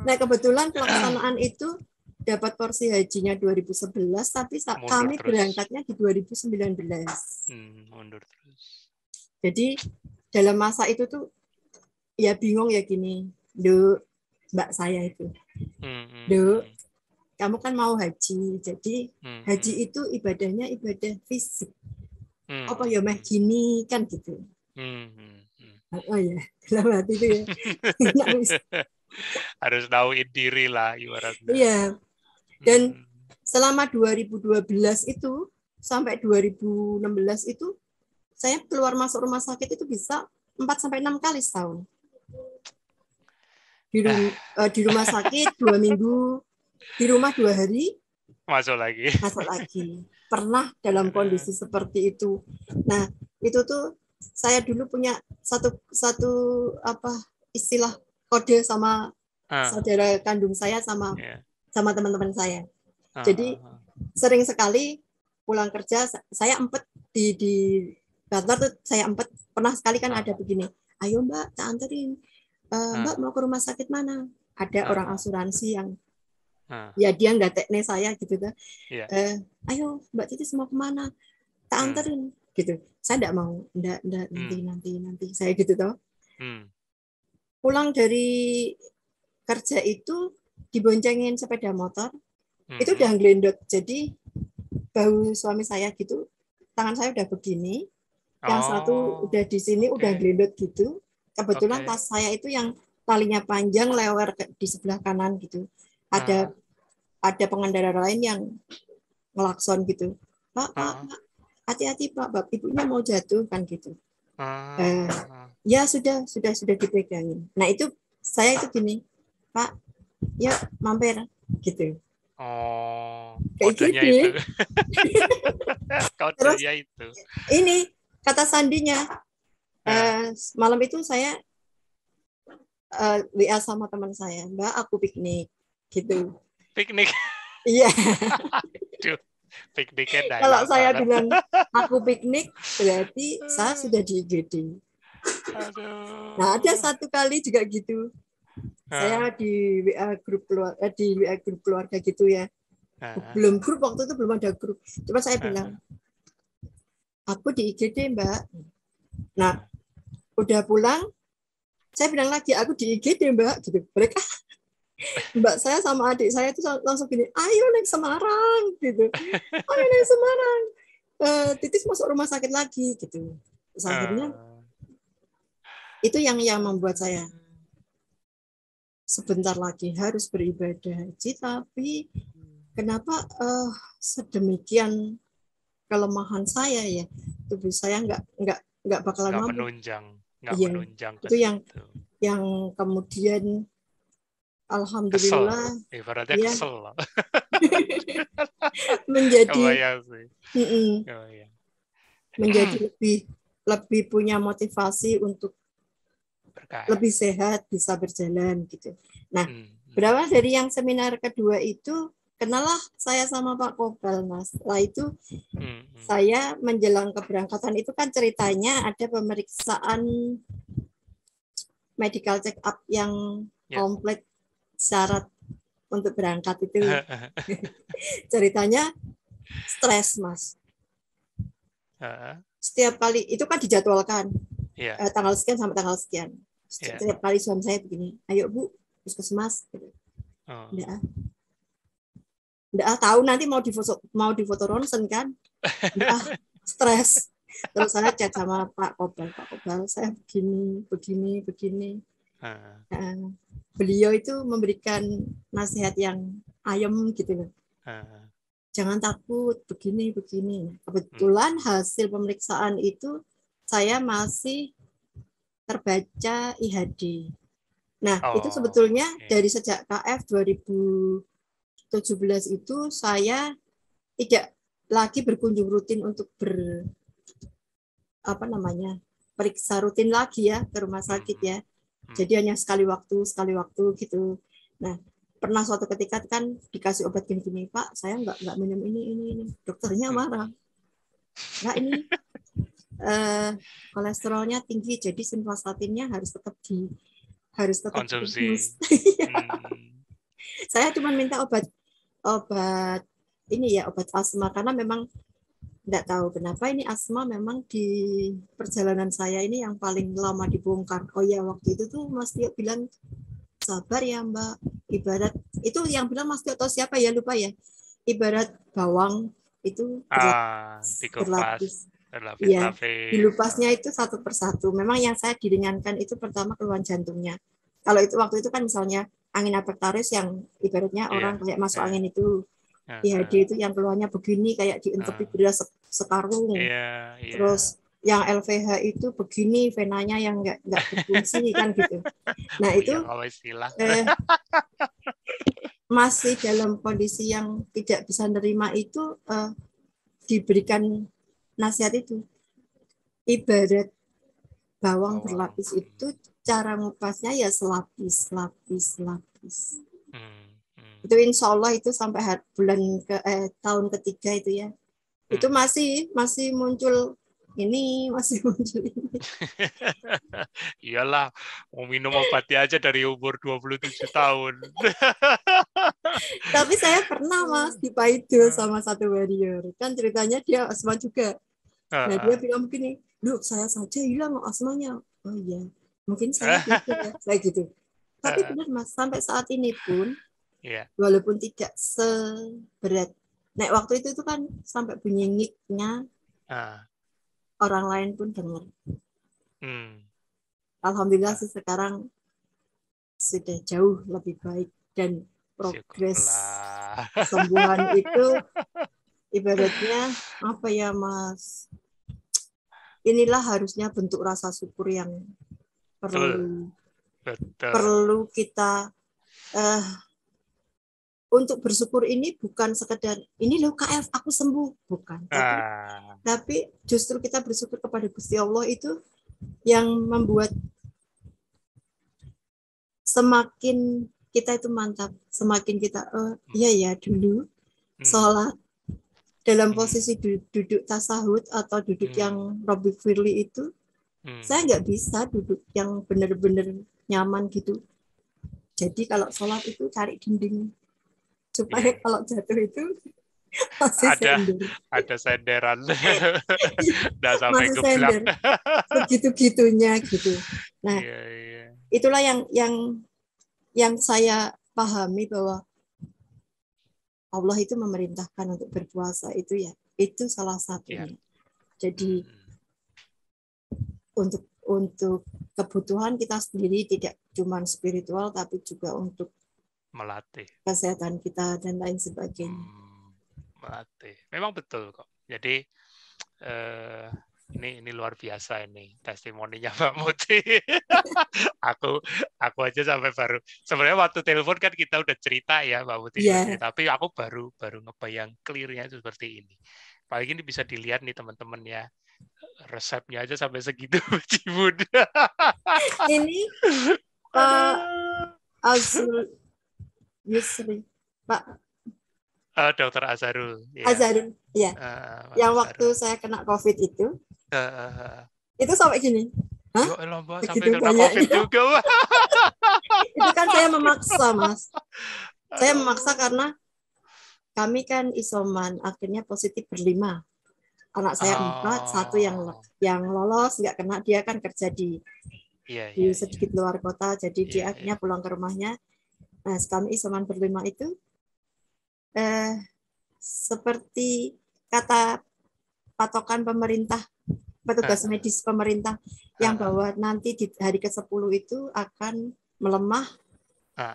Nah kebetulan pelaksanaan itu dapat porsi hajinya 2011, tapi kami berangkatnya di 2019. Mundur terus. Jadi dalam masa itu tuh ya bingung ya gini, Mbak saya itu, kamu kan mau haji, jadi haji itu ibadahnya ibadah fisik. Apa ya mah gini kan gitu. Oh ya, dalam hati itu ya. Harus tahuin diri lah ibaratnya. Iya. Dan selama 2012 itu sampai 2016 itu saya keluar masuk rumah sakit itu bisa 4-6 kali setahun. Di rumah sakit 2 minggu, di rumah 2 hari, masuk lagi. Pernah dalam kondisi seperti itu. Nah, itu tuh saya dulu punya satu istilah kode sama saudara kandung saya sama teman-teman saya. Jadi sering sekali pulang kerja saya empet di kantor tuh saya empet. Pernah sekali kan ada begini, ayo Mbak, tak anterin. Mbak mau ke rumah sakit mana? Ada orang asuransi yang ya dia nggak tekne saya gitu kan. Ayo Mbak Titis mau kemana? Tak anterin gitu. Saya enggak mau, enggak nanti saya gitu toh. Pulang dari kerja itu diboncengin sepeda motor. Itu udah ngelendot. Jadi bahu suami saya gitu, tangan saya udah begini. Yang satu udah di sini udah ngelendot gitu. Kebetulan tas saya itu yang talinya panjang lewer di sebelah kanan gitu. Ada pengendara lain yang ngelakson gitu. Pak, hati-hati Pak, ibunya mau jatuh kan gitu. Ya sudah dipegangin. Nah itu saya itu gini, Pak, ya mampir gitu. Kodenya gitu. Itu. Kodenya itu. Ini kata sandinya. Malam itu saya WA sama teman saya, Mbak, aku piknik gitu. Piknik. Iya. Pikniknya kalau saya bilang aku piknik berarti saya sudah di IGD. Nah ada satu kali juga gitu. Saya di WA grup keluarga gitu ya. Belum grup waktu itu belum ada grup. Cuma saya bilang aku di IGD Mbak. Nah udah pulang saya bilang lagi aku di IGD Mbak gitu. Mereka Mbak saya sama adik saya itu langsung gini, ayo naik Semarang gitu, ayo naik Semarang, Titis masuk rumah sakit lagi gitu. Terus akhirnya itu yang membuat saya sebentar lagi harus beribadah haji, tapi kenapa sedemikian kelemahan saya ya, tubuh saya nggak bakalan mampu. Menunjang itu yang kemudian alhamdulillah kesel. Ibaratnya ya. Kesel menjadi menjadi lebih punya motivasi untuk lebih sehat, bisa berjalan gitu. Nah, berawal dari yang seminar kedua itu, kenalah saya sama Pak Kobal, Mas. Setelah itu saya menjelang keberangkatan itu kan ceritanya ada pemeriksaan medical check up yang komplit syarat untuk berangkat itu. Ceritanya stres, Mas. Setiap kali itu kan dijadwalkan tanggal sekian sampai tanggal sekian. Setiap kali suami saya begini, ayo Bu, puskesmas. Nggak tahu nanti mau difoto ronsen kan? Nggak, stres. Terus saya chat sama Pak Kobal, saya begini. Beliau itu memberikan nasihat yang ayem gitu loh. Jangan takut, begini. Kebetulan hasil pemeriksaan itu saya masih terbaca IHD. Nah, itu sebetulnya dari sejak KF 2017 itu saya tidak lagi berkunjung rutin untuk periksa rutin lagi ya ke rumah sakit ya. Jadi hanya sekali waktu gitu. Nah, pernah suatu ketika kan dikasih obat gini, Pak, saya nggak minum ini. Dokternya marah. Nah, ini kolesterolnya tinggi, jadi simvastatinnya harus tetap konsumsi. Saya cuma minta obat asma karena memang nggak tahu kenapa ini asma memang di perjalanan saya ini yang paling lama dibongkar. Oh ya, waktu itu tuh Mas Tio bilang sabar ya Mbak, ibarat itu yang bilang Mas Tio atau siapa ya, lupa ya, ibarat bawang itu berlapis. Ya, dilupasnya itu satu persatu. Memang yang saya diringankan itu pertama keluhan jantungnya. Kalau itu waktu itu kan misalnya angin apektaris yang ibaratnya orang kayak masuk angin itu, IHD itu yang keluhannya begini kayak dientepi beras sekarung. Terus yang LVH itu begini, venanya yang nggak berfungsi kan gitu. Nah itu masih dalam kondisi yang tidak bisa nerima itu diberikan nasihat itu. Ibarat bawang berlapis itu cara ngupasnya ya selapis. Itu insya Allah itu sampai tahun ketiga itu ya. Itu masih muncul ini. Iyalah, mau minum obatnya aja dari umur 27 tahun. Tapi saya pernah Mas di Paido sama satu warrior. Kan ceritanya dia asma juga. Nah dia bilang begini, "Loh, saya saja hilang asmanya." Oh iya, mungkin saya gitu ya. Saya gitu. Tapi benar Mas, sampai saat ini pun walaupun tidak seberat waktu itu kan sampai bunyi ngiknya orang lain pun dengar. Alhamdulillah sih sekarang sudah jauh lebih baik dan progres kesembuhan itu ibaratnya apa ya Mas? Inilah harusnya bentuk rasa syukur yang perlu kita untuk bersyukur. Ini bukan sekedar ini loh KF aku sembuh, bukan, tapi justru kita bersyukur kepada Gusti Allah itu yang membuat semakin kita itu mantap, semakin kita iya ya dulu sholat dalam posisi duduk tasahud atau duduk yang Robbi Firli itu saya nggak bisa duduk yang benar-benar nyaman gitu. Jadi kalau sholat itu cari dinding supaya kalau jatuh itu masih ada senderan. Nggak sampai geblak. Begitu-gitunya gitu. Nah, itulah yang saya pahami bahwa Allah itu memerintahkan untuk berpuasa itu ya. Itu salah satunya. Jadi untuk kebutuhan kita sendiri tidak cuma spiritual tapi juga untuk melatih kesehatan kita dan lain sebagainya. Melatih. Memang betul kok. Jadi ini luar biasa ini testimoninya Mbak Muti. aku aja sampai baru sebenarnya waktu telepon kan kita udah cerita ya Mbak Muti, tapi aku baru ngebayang clear-nya itu seperti ini. Paling ini bisa dilihat nih teman-teman ya. Resepnya aja sampai segitu, Cibud. Ini Pak Azul Yusri, Pak Dokter Azharul. Ya. Azharul, ya. Yang waktu saya kena COVID itu sampai gini. Hah? Yo, Mbak, sampai kena COVID juga, Mbak. Itu kan saya memaksa, Mas. Saya memaksa karena kami kan isoman, akhirnya positif berlima. Anak saya 4, satu yang lolos nggak kena, dia kan kerja di sedikit luar kota, jadi dia akhirnya pulang ke rumahnya. Nah, kami isoman berlima itu seperti kata patokan pemerintah, petugas medis pemerintah yang bahwa nanti di hari ke-10 itu akan melemah,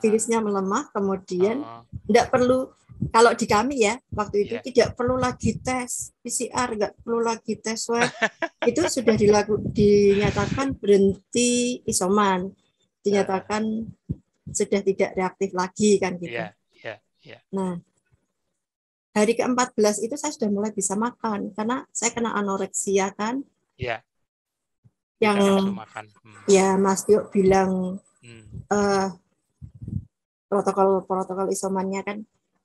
virusnya melemah, kemudian tidak perlu, kalau di kami ya waktu itu tidak perlu lagi tes PCR, nggak perlu lagi tes swab, itu sudah dinyatakan berhenti isoman, dinyatakan sudah tidak reaktif lagi kan gitu. Nah, hari ke-14 itu saya sudah mulai bisa makan karena saya kena anoreksia kan. Iya. Yang ya Mas Tio bilang protokol isomannya kan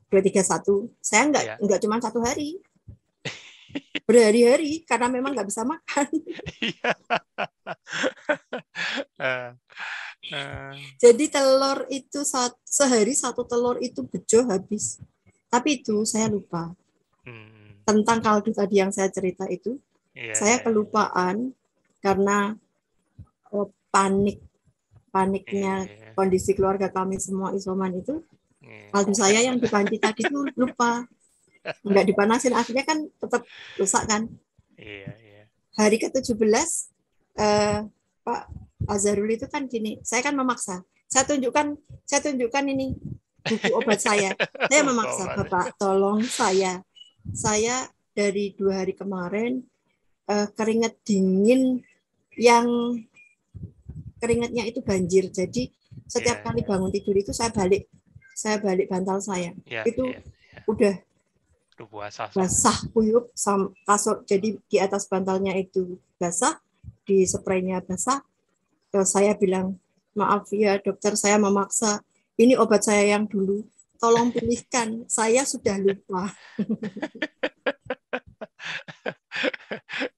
231. Saya enggak cuma 1 hari. Berhari-hari karena memang nggak bisa makan. Jadi telur itu sehari 1 telur itu bejo habis. Tapi itu saya lupa. Tentang kaldu tadi yang saya cerita itu, saya kelupaan karena paniknya kondisi keluarga kami semua isoman itu. Kaldu saya yang di panci tadi itu lupa. Enggak dipanasin, akhirnya kan tetap rusak kan. Hari ke-17 Pak Azharul itu kan gini, saya kan memaksa. Saya tunjukkan ini buku obat saya. Saya memaksa, Bapak, tolong saya dari 2 hari kemarin keringat dingin yang keringatnya itu banjir. Jadi setiap kali bangun tidur itu saya balik bantal saya. Itu udah basah kuyup kasur. Jadi di atas bantalnya itu basah, di spraynya basah. Terus saya bilang, maaf ya dokter, saya memaksa. Ini obat saya yang dulu. Tolong pilihkan. Saya sudah lupa.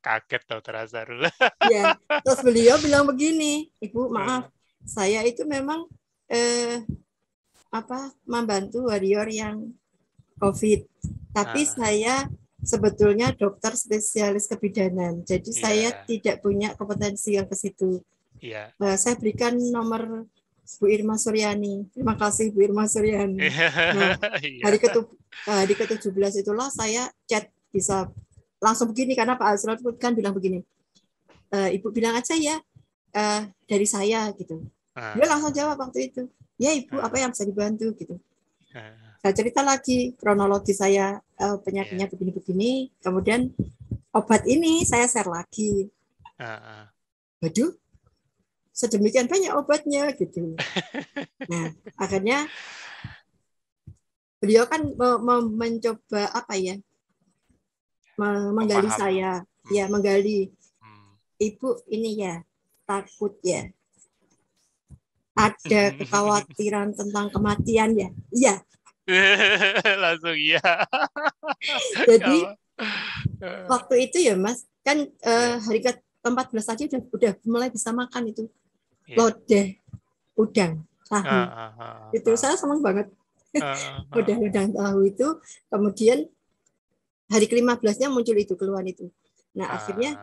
Kaget dokter Azharul. Ya, terus beliau bilang begini, Ibu maaf, saya itu memang membantu warrior yang COVID, tapi saya sebetulnya dokter spesialis kebidanan, jadi saya tidak punya kompetensi yang ke situ. Saya berikan nomor Bu Irma Suryani. Terima kasih Bu Irma Suryani. Nah, hari ke-17 itulah saya chat bisa langsung begini karena Pak Azharul kan bilang begini. Ibu bilang aja ya dari saya gitu. Dia langsung jawab waktu itu. Ya Ibu, apa yang bisa dibantu gitu. Saya cerita lagi kronologi saya penyakitnya begini-begini. Kemudian obat ini saya share lagi. Waduh, sedemikian banyak obatnya gitu. Nah, akhirnya beliau kan mencoba menggali saya, menggali. Ibu ini ya takut ya. Ada kekhawatiran tentang kematian ya. Iya. Langsung iya. Jadi waktu itu ya Mas, kan hari ke-14 tadi udah mulai bisa makan itu. Lodeh udang tahu. Itu saya senang banget. Lodeh udang tahu itu. Kemudian hari ke-15-nya muncul itu, keluhan itu. Nah, akhirnya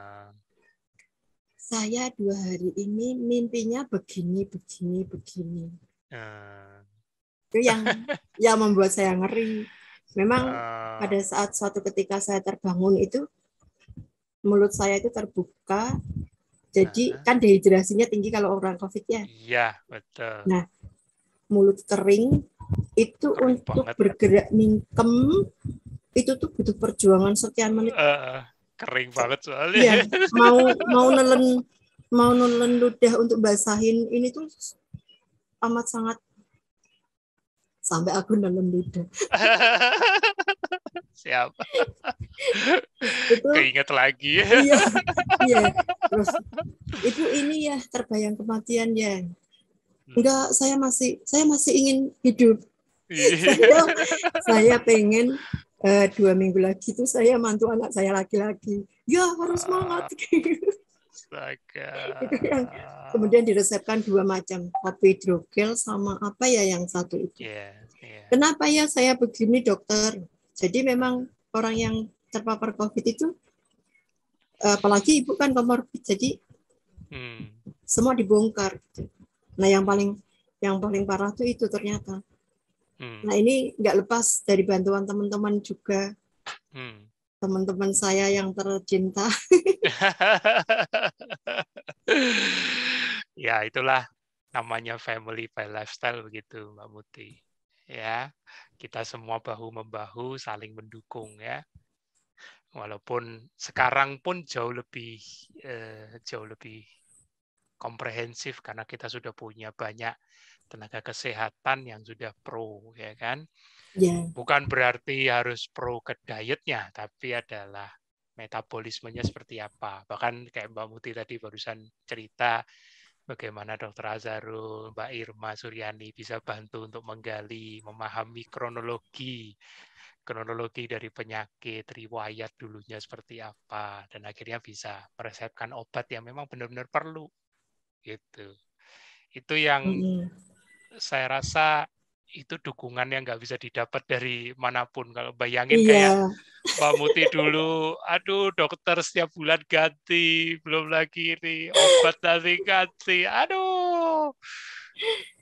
saya 2 hari ini mimpinya begini. Itu yang membuat saya ngeri. Memang pada saat suatu ketika saya terbangun itu, mulut saya itu terbuka. Jadi kan dehidrasinya tinggi kalau orang COVID ya. Iya, betul. Nah, mulut kering itu kering untuk banget. Bergerak mingkem itu tuh butuh perjuangan sekian menit. Kering banget soalnya. Iya, mau nelen ludah untuk basahin ini tuh amat sangat sampai aku nelen ludah. Siap. Itu keinget lagi. Iya, iya. Terus Ibu ini ya terbayang kematian ya. Enggak, saya masih ingin hidup. saya pengen 2 minggu lagi itu saya mantu anak saya laki-laki. Ya harus semangat. Itu yang kemudian diresepkan 2 macam, kopi hidrogel sama apa ya yang satu itu. Kenapa ya saya begini dokter? Jadi memang orang yang terpapar COVID itu, apalagi ibu kan komorbid, jadi semua dibongkar. Nah yang paling parah tuh itu ternyata. Nah ini nggak lepas dari bantuan teman-teman juga. Teman-teman saya yang tercinta. Ya itulah namanya family by lifestyle begitu Mbak Muti. Ya, kita semua bahu-membahu saling mendukung ya. Walaupun sekarang pun jauh lebih komprehensif karena kita sudah punya banyak tenaga kesehatan yang sudah pro, ya kan? Yeah. Bukan berarti harus pro ke dietnya, tapi adalah metabolismenya seperti apa. Bahkan kayak Mbak Muti tadi barusan cerita bagaimana Dr. Azharul, Mbak Irma Suryani bisa bantu untuk menggali, memahami kronologi dari penyakit, riwayat dulunya seperti apa, dan akhirnya bisa meresepkan obat yang memang benar-benar perlu. Gitu. Itu yang saya rasa itu dukungan yang nggak bisa didapat dari manapun. Kalau bayangin kayak Mbak Muti dulu, aduh dokter setiap bulan ganti, belum lagi ini obat nanti ganti, aduh.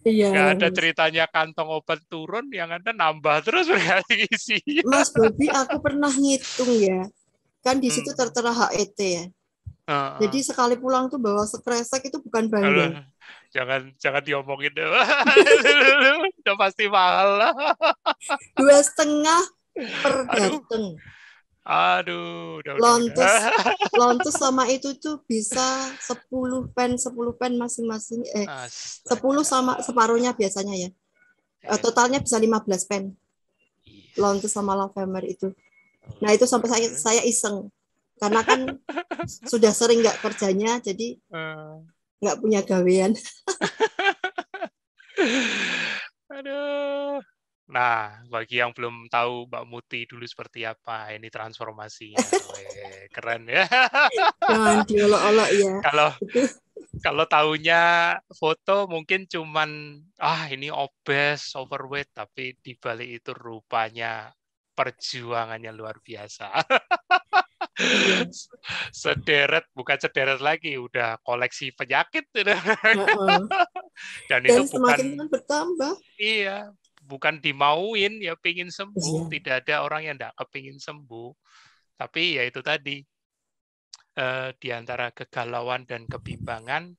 Nggak ada ceritanya kantong obat turun, yang ada nambah terus berarti isinya. Mas Bobi, aku pernah ngitung ya, kan di situ tertera HET ya. Jadi sekali pulang tuh bawa sekresek itu bukan bandeng. Jangan diomongin deh. Udah pasti mahal lah. 2,5 per dateng. Aduh, udah. Lontus sama itu tuh bisa 10 pen masing-masing. 10 sama separuhnya biasanya ya. Totalnya bisa 15 pen. Lontus sama Lavemmer itu. Nah itu sampai saya iseng. Karena kan sudah sering nggak kerjanya, jadi nggak punya gawean. Aduh. Nah, bagi yang belum tahu Mbak Muti dulu seperti apa, ini transformasinya. Keren ya. Jangan diolok-olok ya. Kalau tahunya foto mungkin cuman, ini obes, overweight, tapi di balik itu rupanya perjuangannya luar biasa. Bukan sederet lagi, udah koleksi penyakit. Dan itu semakin bertambah. Iya, bukan dimauin, ya pingin sembuh. Tidak ada orang yang tidak kepingin sembuh. Tapi ya itu tadi, di antara kegalauan dan kebimbangan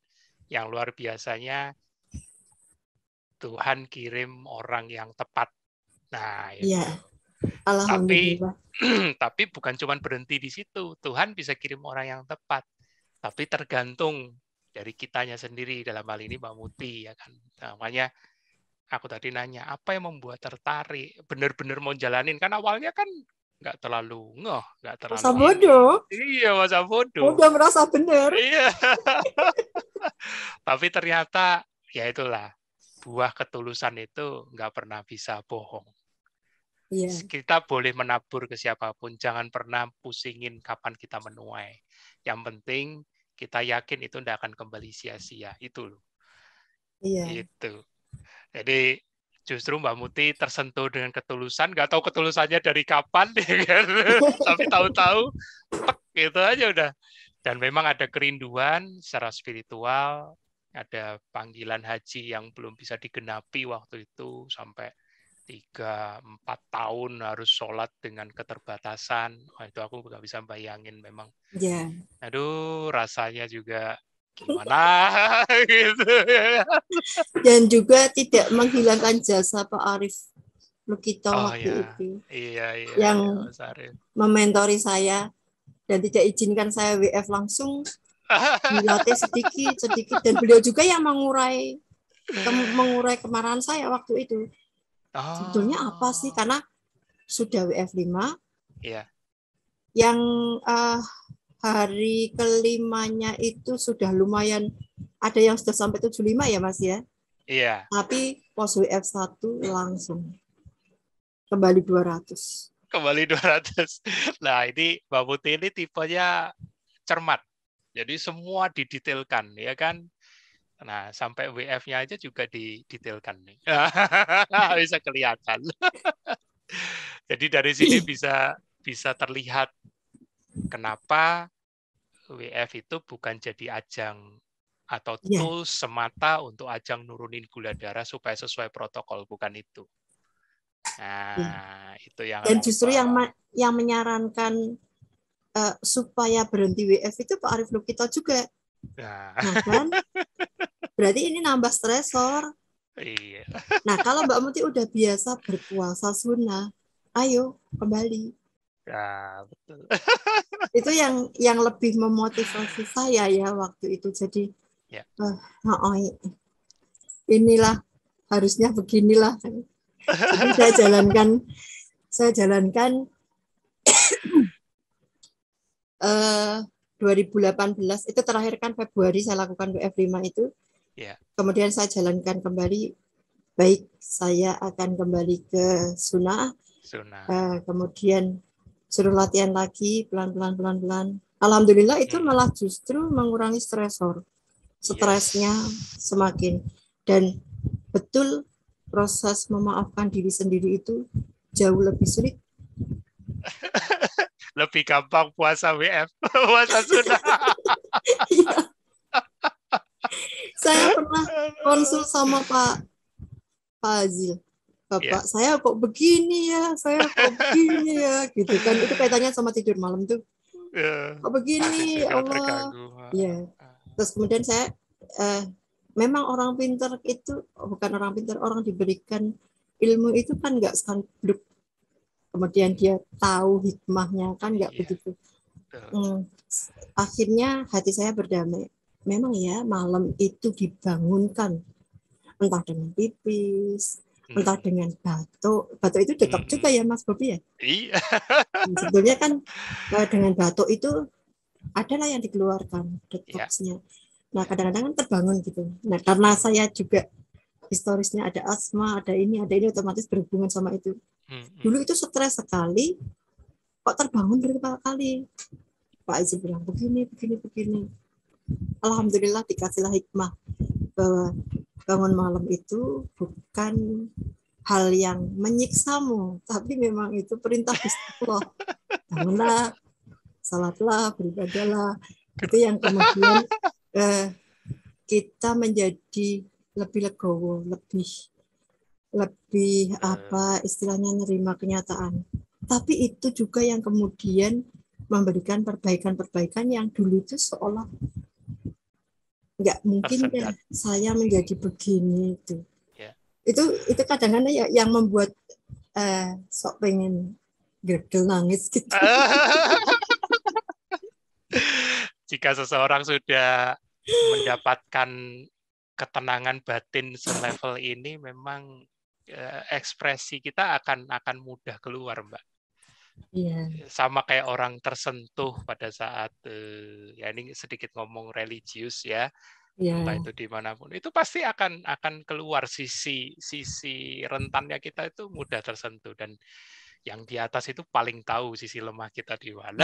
yang luar biasanya, Tuhan kirim orang yang tepat. Nah, itu. Ya. Alhamdulillah. Tapi bukan cuma berhenti di situ. Tuhan bisa kirim orang yang tepat. Tapi tergantung dari kitanya sendiri, dalam hal ini Mbak Muti, ya kan. Namanya aku tadi nanya, apa yang membuat tertarik? Benar-benar mau jalanin. Kan awalnya kan nggak terlalu nggak terlalu. Masa bodoh. Iya, masa bodoh. Udah merasa benar. Iya. Tapi ternyata, ya itulah, buah ketulusan itu nggak pernah bisa bohong. Kita boleh menabur ke siapapun, jangan pernah pusingin kapan kita menuai. Yang penting kita yakin itu tidak akan kembali sia-sia. Itu loh. Iya. Itu. Jadi justru Mbak Muti tersentuh dengan ketulusan, nggak tahu ketulusannya dari kapan, tapi tahu-tahu, gitu aja udah. Dan memang ada kerinduan secara spiritual, ada panggilan haji yang belum bisa digenapi waktu itu sampai 3-4 tahun harus sholat dengan keterbatasan. Itu aku nggak bisa bayangin memang. Yeah. Aduh, rasanya juga gimana gitu. Dan juga tidak menghilangkan jasa Pak Arif Lukito waktu itu. Iya, yang mementori saya dan tidak izinkan saya WF langsung, dilatih sedikit dan beliau juga yang mengurai kemarahan saya waktu itu. Sebetulnya apa sih? Karena sudah WF 5, Iya. Yang hari kelimanya itu sudah lumayan, ada yang sudah sampai 75 ya Mas ya. Iya. Tapi pos WF1 langsung kembali 200. Kembali 200. Nah, ini Mbak Muti ini tipenya cermat. Jadi semua didetailkan, ya kan? Nah, sampai WF-nya aja juga didetailkan nih. Bisa kelihatan. Jadi dari sini bisa terlihat kenapa WF itu bukan jadi ajang atau tools semata untuk ajang nurunin gula darah supaya sesuai protokol, bukan itu. Nah, itu yang dan justru yang menyarankan supaya berhenti WF itu Pak Arif Lukito juga. Nah kan, berarti ini nambah stresor. Iya. Nah kalau Mbak Muti udah biasa berpuasa sunnah, ayo kembali. Ya, betul. Itu yang lebih memotivasi saya ya waktu itu. Jadi ya. Inilah harusnya beginilah. Jadi saya jalankan 2018 itu terakhir kan Februari saya lakukan WF5 itu. Ya. Kemudian saya jalankan kembali, baik saya akan kembali ke sunnah. Kemudian suruh latihan lagi pelan-pelan. Alhamdulillah itu malah justru mengurangi stresnya semakin, dan betul proses memaafkan diri sendiri itu jauh lebih sulit. Lebih gampang puasa WF, puasa sunnah. Saya pernah konsul sama Pak Azil. Bapak, saya kok begini ya, gitu kan. Itu kaitannya sama tidur malam tuh. Kok begini, Allah. Ya. Terus kemudian saya, memang orang pintar itu, bukan orang pintar, orang diberikan ilmu itu kan nggak standar. Kemudian dia tahu hikmahnya, kan nggak begitu. Akhirnya hati saya berdamai. Memang ya, malam itu dibangunkan. Entah dengan pipis, entah dengan batuk. Batuk itu detok juga ya Mas Bobi ya? Iya. Sebetulnya kan dengan batuk itu adalah yang dikeluarkan detoksnya. Nah kadang-kadang kan terbangun gitu. Nah karena saya juga historisnya ada asma, ada ini otomatis berhubungan sama itu. Dulu itu stres sekali, kok terbangun berkali-kali. Pak Izzy bilang begini. Alhamdulillah dikasihlah hikmah bahwa bangun malam itu bukan hal yang menyiksamu, tapi memang itu perintah Gusti Allah. Bangunlah, salatlah, beribadahlah. Itu yang kemudian kita menjadi lebih legowo, lebih apa istilahnya, nerima kenyataan. Tapi itu juga yang kemudian memberikan perbaikan yang dulu itu seolah nggak mungkin ya saya menjadi begini itu. Itu kadang-kadang ya yang membuat sok pengen gerdel nangis gitu. Jika seseorang sudah mendapatkan ketenangan batin selevel ini, memang ekspresi kita akan mudah keluar, Mbak. Iya. Sama kayak orang tersentuh pada saat ya ini sedikit ngomong religius ya. Entah itu dimanapun, itu pasti akan keluar sisi rentannya kita itu mudah tersentuh, dan yang di atas itu paling tahu sisi lemah kita di mana.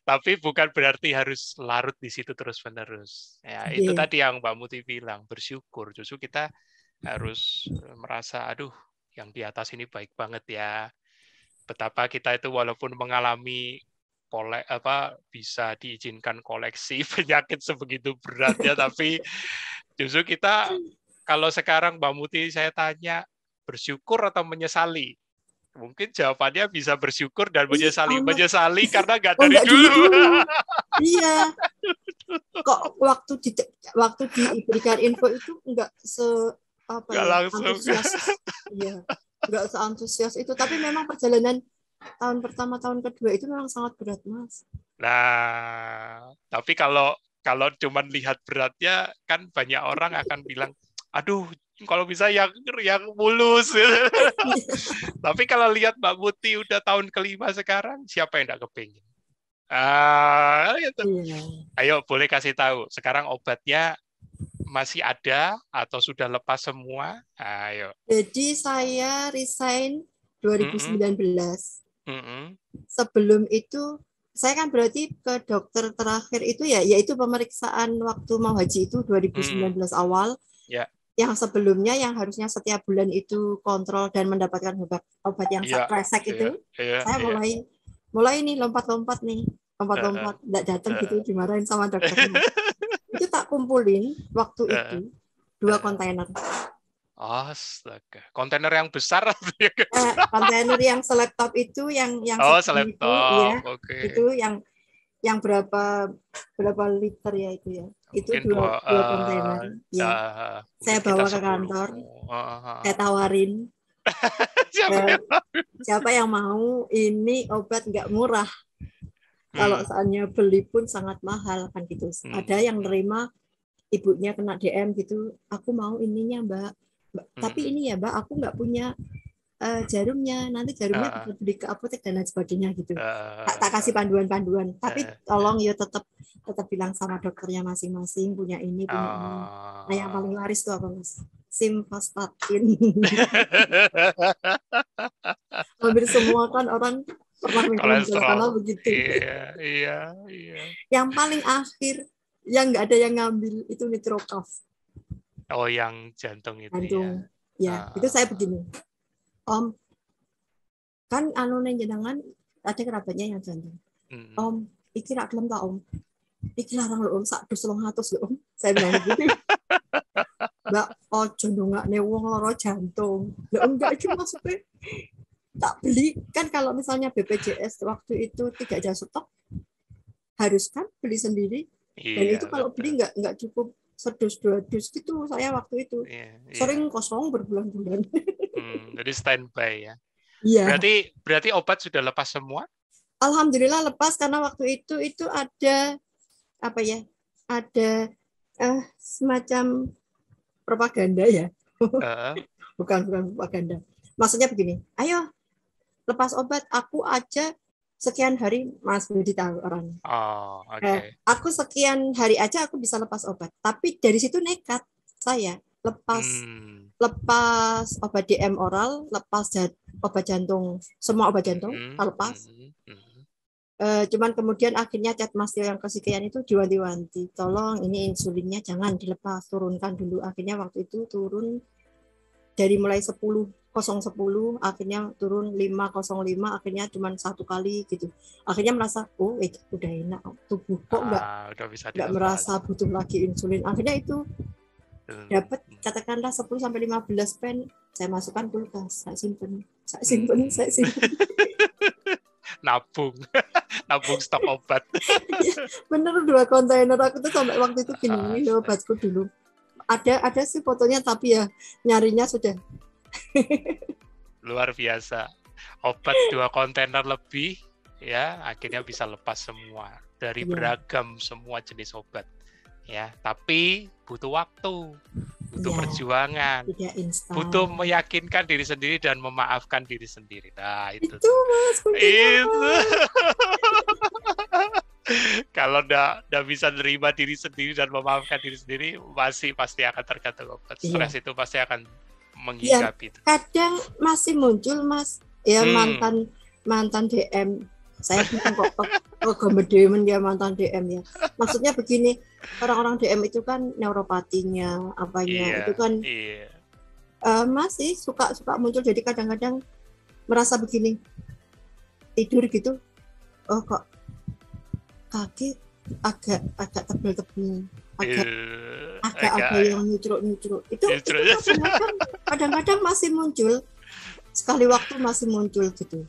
Tapi bukan berarti harus larut di situ terus-menerus. Ya, itu tadi yang Mbak Muti bilang, bersyukur. Justru kita harus merasa, aduh, yang di atas ini baik banget ya. Betapa kita itu walaupun mengalami bisa diizinkan koleksi penyakit sebegitu beratnya, tapi justru kita, kalau sekarang Mbak Muti saya tanya, bersyukur atau menyesali? Mungkin jawabannya bisa bersyukur dan menyesali. Menyesali karena nggak dari dulu. Iya. Kok waktu diberikan info itu nggak antusias. Iya. Nggak seantusias itu. Tapi memang perjalanan tahun pertama, tahun kedua itu memang sangat berat, Mas. Nah, tapi kalau cuman lihat beratnya, kan banyak orang akan bilang, aduh, Kalau bisa yang mulus. Tapi kalau lihat Mbak Muti udah tahun kelima sekarang, siapa yang nggak kepingin? Gitu. Iya. Ayo boleh kasih tahu. Sekarang obatnya masih ada atau sudah lepas semua? Ayo. Jadi saya resign 2019. Sebelum itu saya kan berarti ke dokter terakhir itu yaitu pemeriksaan waktu mau haji itu 2019 awal. Ya. Yang sebelumnya yang harusnya setiap bulan itu kontrol dan mendapatkan obat yang kresek itu. Saya mulai nih lompat-lompat nggak datang gitu, dimarahin sama dokternya. Itu tak kumpulin waktu itu 2 kontainer. Astaga, kontainer yang besar kontainer yang selaptop itu yang selaptop itu, ya, itu yang berapa liter ya itu ya. Itu dua kontainer. Ya. Saya bawa ke kantor. Saya tawarin. Siapa yang mau, ini obat nggak murah. Kalau soalnya beli pun sangat mahal kan gitu. Ada yang nerima, ibunya kena DM gitu, aku mau ininya Mbak. Tapi ini ya Mbak, aku nggak punya jarumnya, nanti jarumnya bisa beli ke apotek dan lain sebagainya gitu. Tak kasih panduan-panduan. Tapi tolong ya tetap bilang sama dokternya masing-masing punya ini, punya ini. Nah yang paling laris tuh apa Mas? Simvastatin. Hampir semua kan orang pernah minum karena begitu. Iya. Yang paling akhir yang nggak ada yang ngambil itu nitrokaf. Oh, yang jantung itu. Jantung. Ya, itu saya begini. Om, kan jenengan ada kerabatnya yang jantung. Om, iki rak gelem ta Om? Iki larang lho Om, sak dus 200 lho Om. Saya bilang begitu. Mbak, ojo ndongakne wong lara jantung. Lah enggak iki maksudnya tak beli kan kalau misalnya BPJS waktu itu 3 jam stok harus kan beli sendiri. Dan itu kalau beli nggak cukup sedus 2 dus gitu saya waktu itu. Sering kosong berbulan-bulan. Jadi standby ya. Iya. Berarti obat sudah lepas semua? Alhamdulillah lepas karena waktu itu ada apa ya? Ada semacam propaganda ya. Bukan propaganda. Maksudnya begini, ayo lepas obat, aku aja sekian hari, Mas Budi tahu orang. Oh, oke. Aku sekian hari aja aku bisa lepas obat. Tapi dari situ nekat saya lepas obat DM oral, lepas obat jantung, semua obat jantung, lepas. Cuman kemudian akhirnya chat Mas Tio yang kesekian itu diwanti-wanti, tolong ini insulinnya jangan dilepas, turunkan dulu. Akhirnya waktu itu turun dari mulai 10 akhirnya turun 505, akhirnya cuma 1 kali gitu. Akhirnya merasa udah enak, tubuh kok nggak merasa butuh lagi insulin. Akhirnya itu dapat katakanlah 10 sampai 15 pen, saya masukkan kulkas, saya simpen. Nabung stok obat. Bener 2 kontainer aku tuh sampai waktu itu gini obatku dulu. Ada sih fotonya tapi ya nyarinya sudah. Luar biasa. Obat 2 kontainer lebih ya, akhirnya bisa lepas semua dari beragam semua jenis obat. Ya, tapi butuh waktu, butuh perjuangan, butuh meyakinkan diri sendiri dan memaafkan diri sendiri. Nah, itu Mas, itu. Kalau udah bisa nerima diri sendiri dan memaafkan diri sendiri, pasti akan tergantung obat. Stres itu pasti akan menghinggapi itu. Kadang masih muncul Mas, ya mantan DM. Saya bilang kok gemedemen ya mantan DM ya. Maksudnya begini, orang-orang DM itu kan neuropatinya, apanya itu kan masih suka muncul. Jadi kadang-kadang merasa begini, tidur gitu, kok kaki agak tebel-tebel, agak ada yang nyucruk. Itu kadang-kadang masih muncul, sekali waktu masih muncul gitu.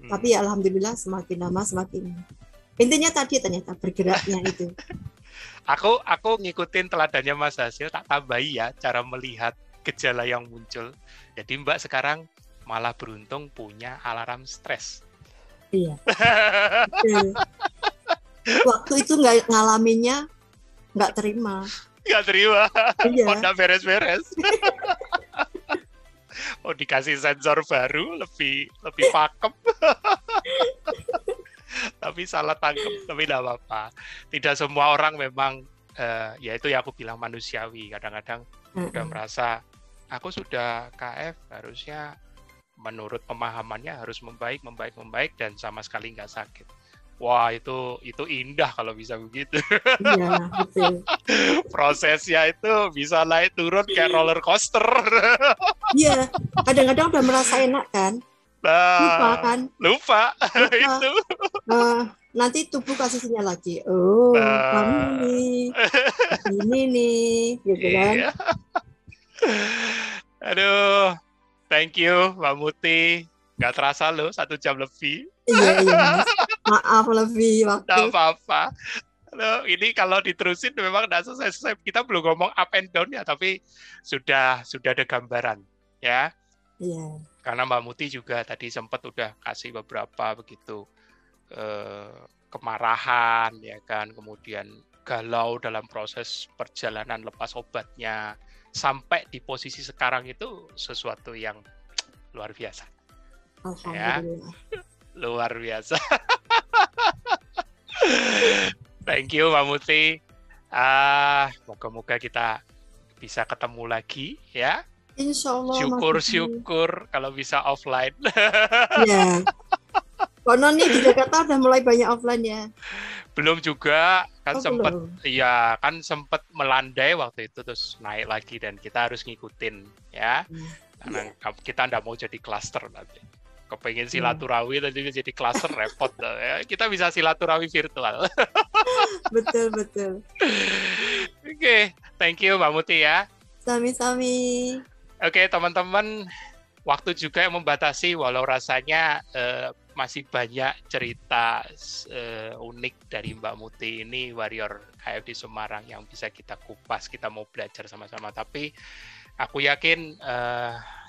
Tapi ya alhamdulillah semakin lama semakin. Intinya tadi ternyata bergeraknya itu. Aku ngikutin teladannya Mas Hasil, tak tambahi ya cara melihat gejala yang muncul. Jadi Mbak sekarang malah beruntung punya alarm stres. Iya. Waktu itu ngalaminnya nggak terima. Iya. Kok nggak beres-beres. Oh, dikasih sensor baru, lebih pakem. Tapi salah tangkap, tapi tidak apa-apa. Tidak semua orang memang, ya itu yang aku bilang manusiawi. Kadang-kadang udah merasa, aku sudah KF, harusnya menurut pemahamannya harus membaik, dan sama sekali nggak sakit. Wah, itu indah kalau bisa begitu. Iya, betul. Prosesnya itu bisa naik turun kayak roller coaster. Iya, kadang-kadang udah merasa enak kan? Lupa kan? Lupa. Itu. Nanti tubuh kasih sinyal lagi. Oh, kamu nih, ini nih, gitu kan? Iya. Aduh, thank you Mbak Muti. Nggak terasa loh 1 jam lebih. Iya. Maaf lebih waktu. Nggak apa-apa. Loh, ini kalau diterusin memang nggak selesai. Kita belum ngomong up and down ya, tapi sudah ada gambaran ya. Iya. Karena Mbak Muti juga tadi sempat udah kasih beberapa begitu kemarahan ya kan, kemudian galau dalam proses perjalanan lepas obatnya sampai di posisi sekarang itu sesuatu yang luar biasa. Alhamdulillah. Ya, luar biasa. Thank you Mbak Muti. Moga-moga kita bisa ketemu lagi ya. Insya Allah. Syukur kalau bisa offline. Ya. Konon nih di Jakarta udah mulai banyak offline ya. Belum juga, kan sempat melandai waktu itu terus naik lagi dan kita harus ngikutin ya. Karena kita nggak mau jadi klaster nanti. Kepengen silaturahmi tapi jadi klaster repot ya. Kita bisa silaturahmi virtual. Betul. Oke, thank you Mbak Muti ya. Sami-sami. Oke, teman-teman, waktu juga yang membatasi walau rasanya masih banyak cerita unik dari Mbak Muti ini, Warrior KF di Semarang yang bisa kita kupas, kita mau belajar sama-sama. Tapi aku yakin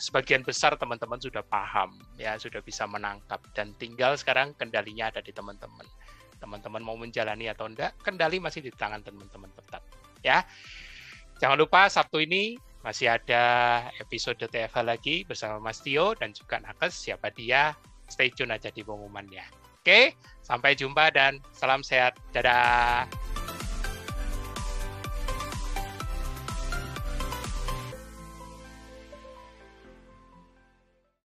sebagian besar teman-teman sudah paham, ya sudah bisa menangkap, dan tinggal sekarang kendalinya ada di teman-teman. Teman-teman mau menjalani atau enggak, kendali masih di tangan teman-teman tetap. Ya, jangan lupa Sabtu ini masih ada episode TFH lagi bersama Mas Tio dan juga Nakes. Siapa dia? Stay tune aja di pengumumannya. Oke, sampai jumpa dan salam sehat. Dadah.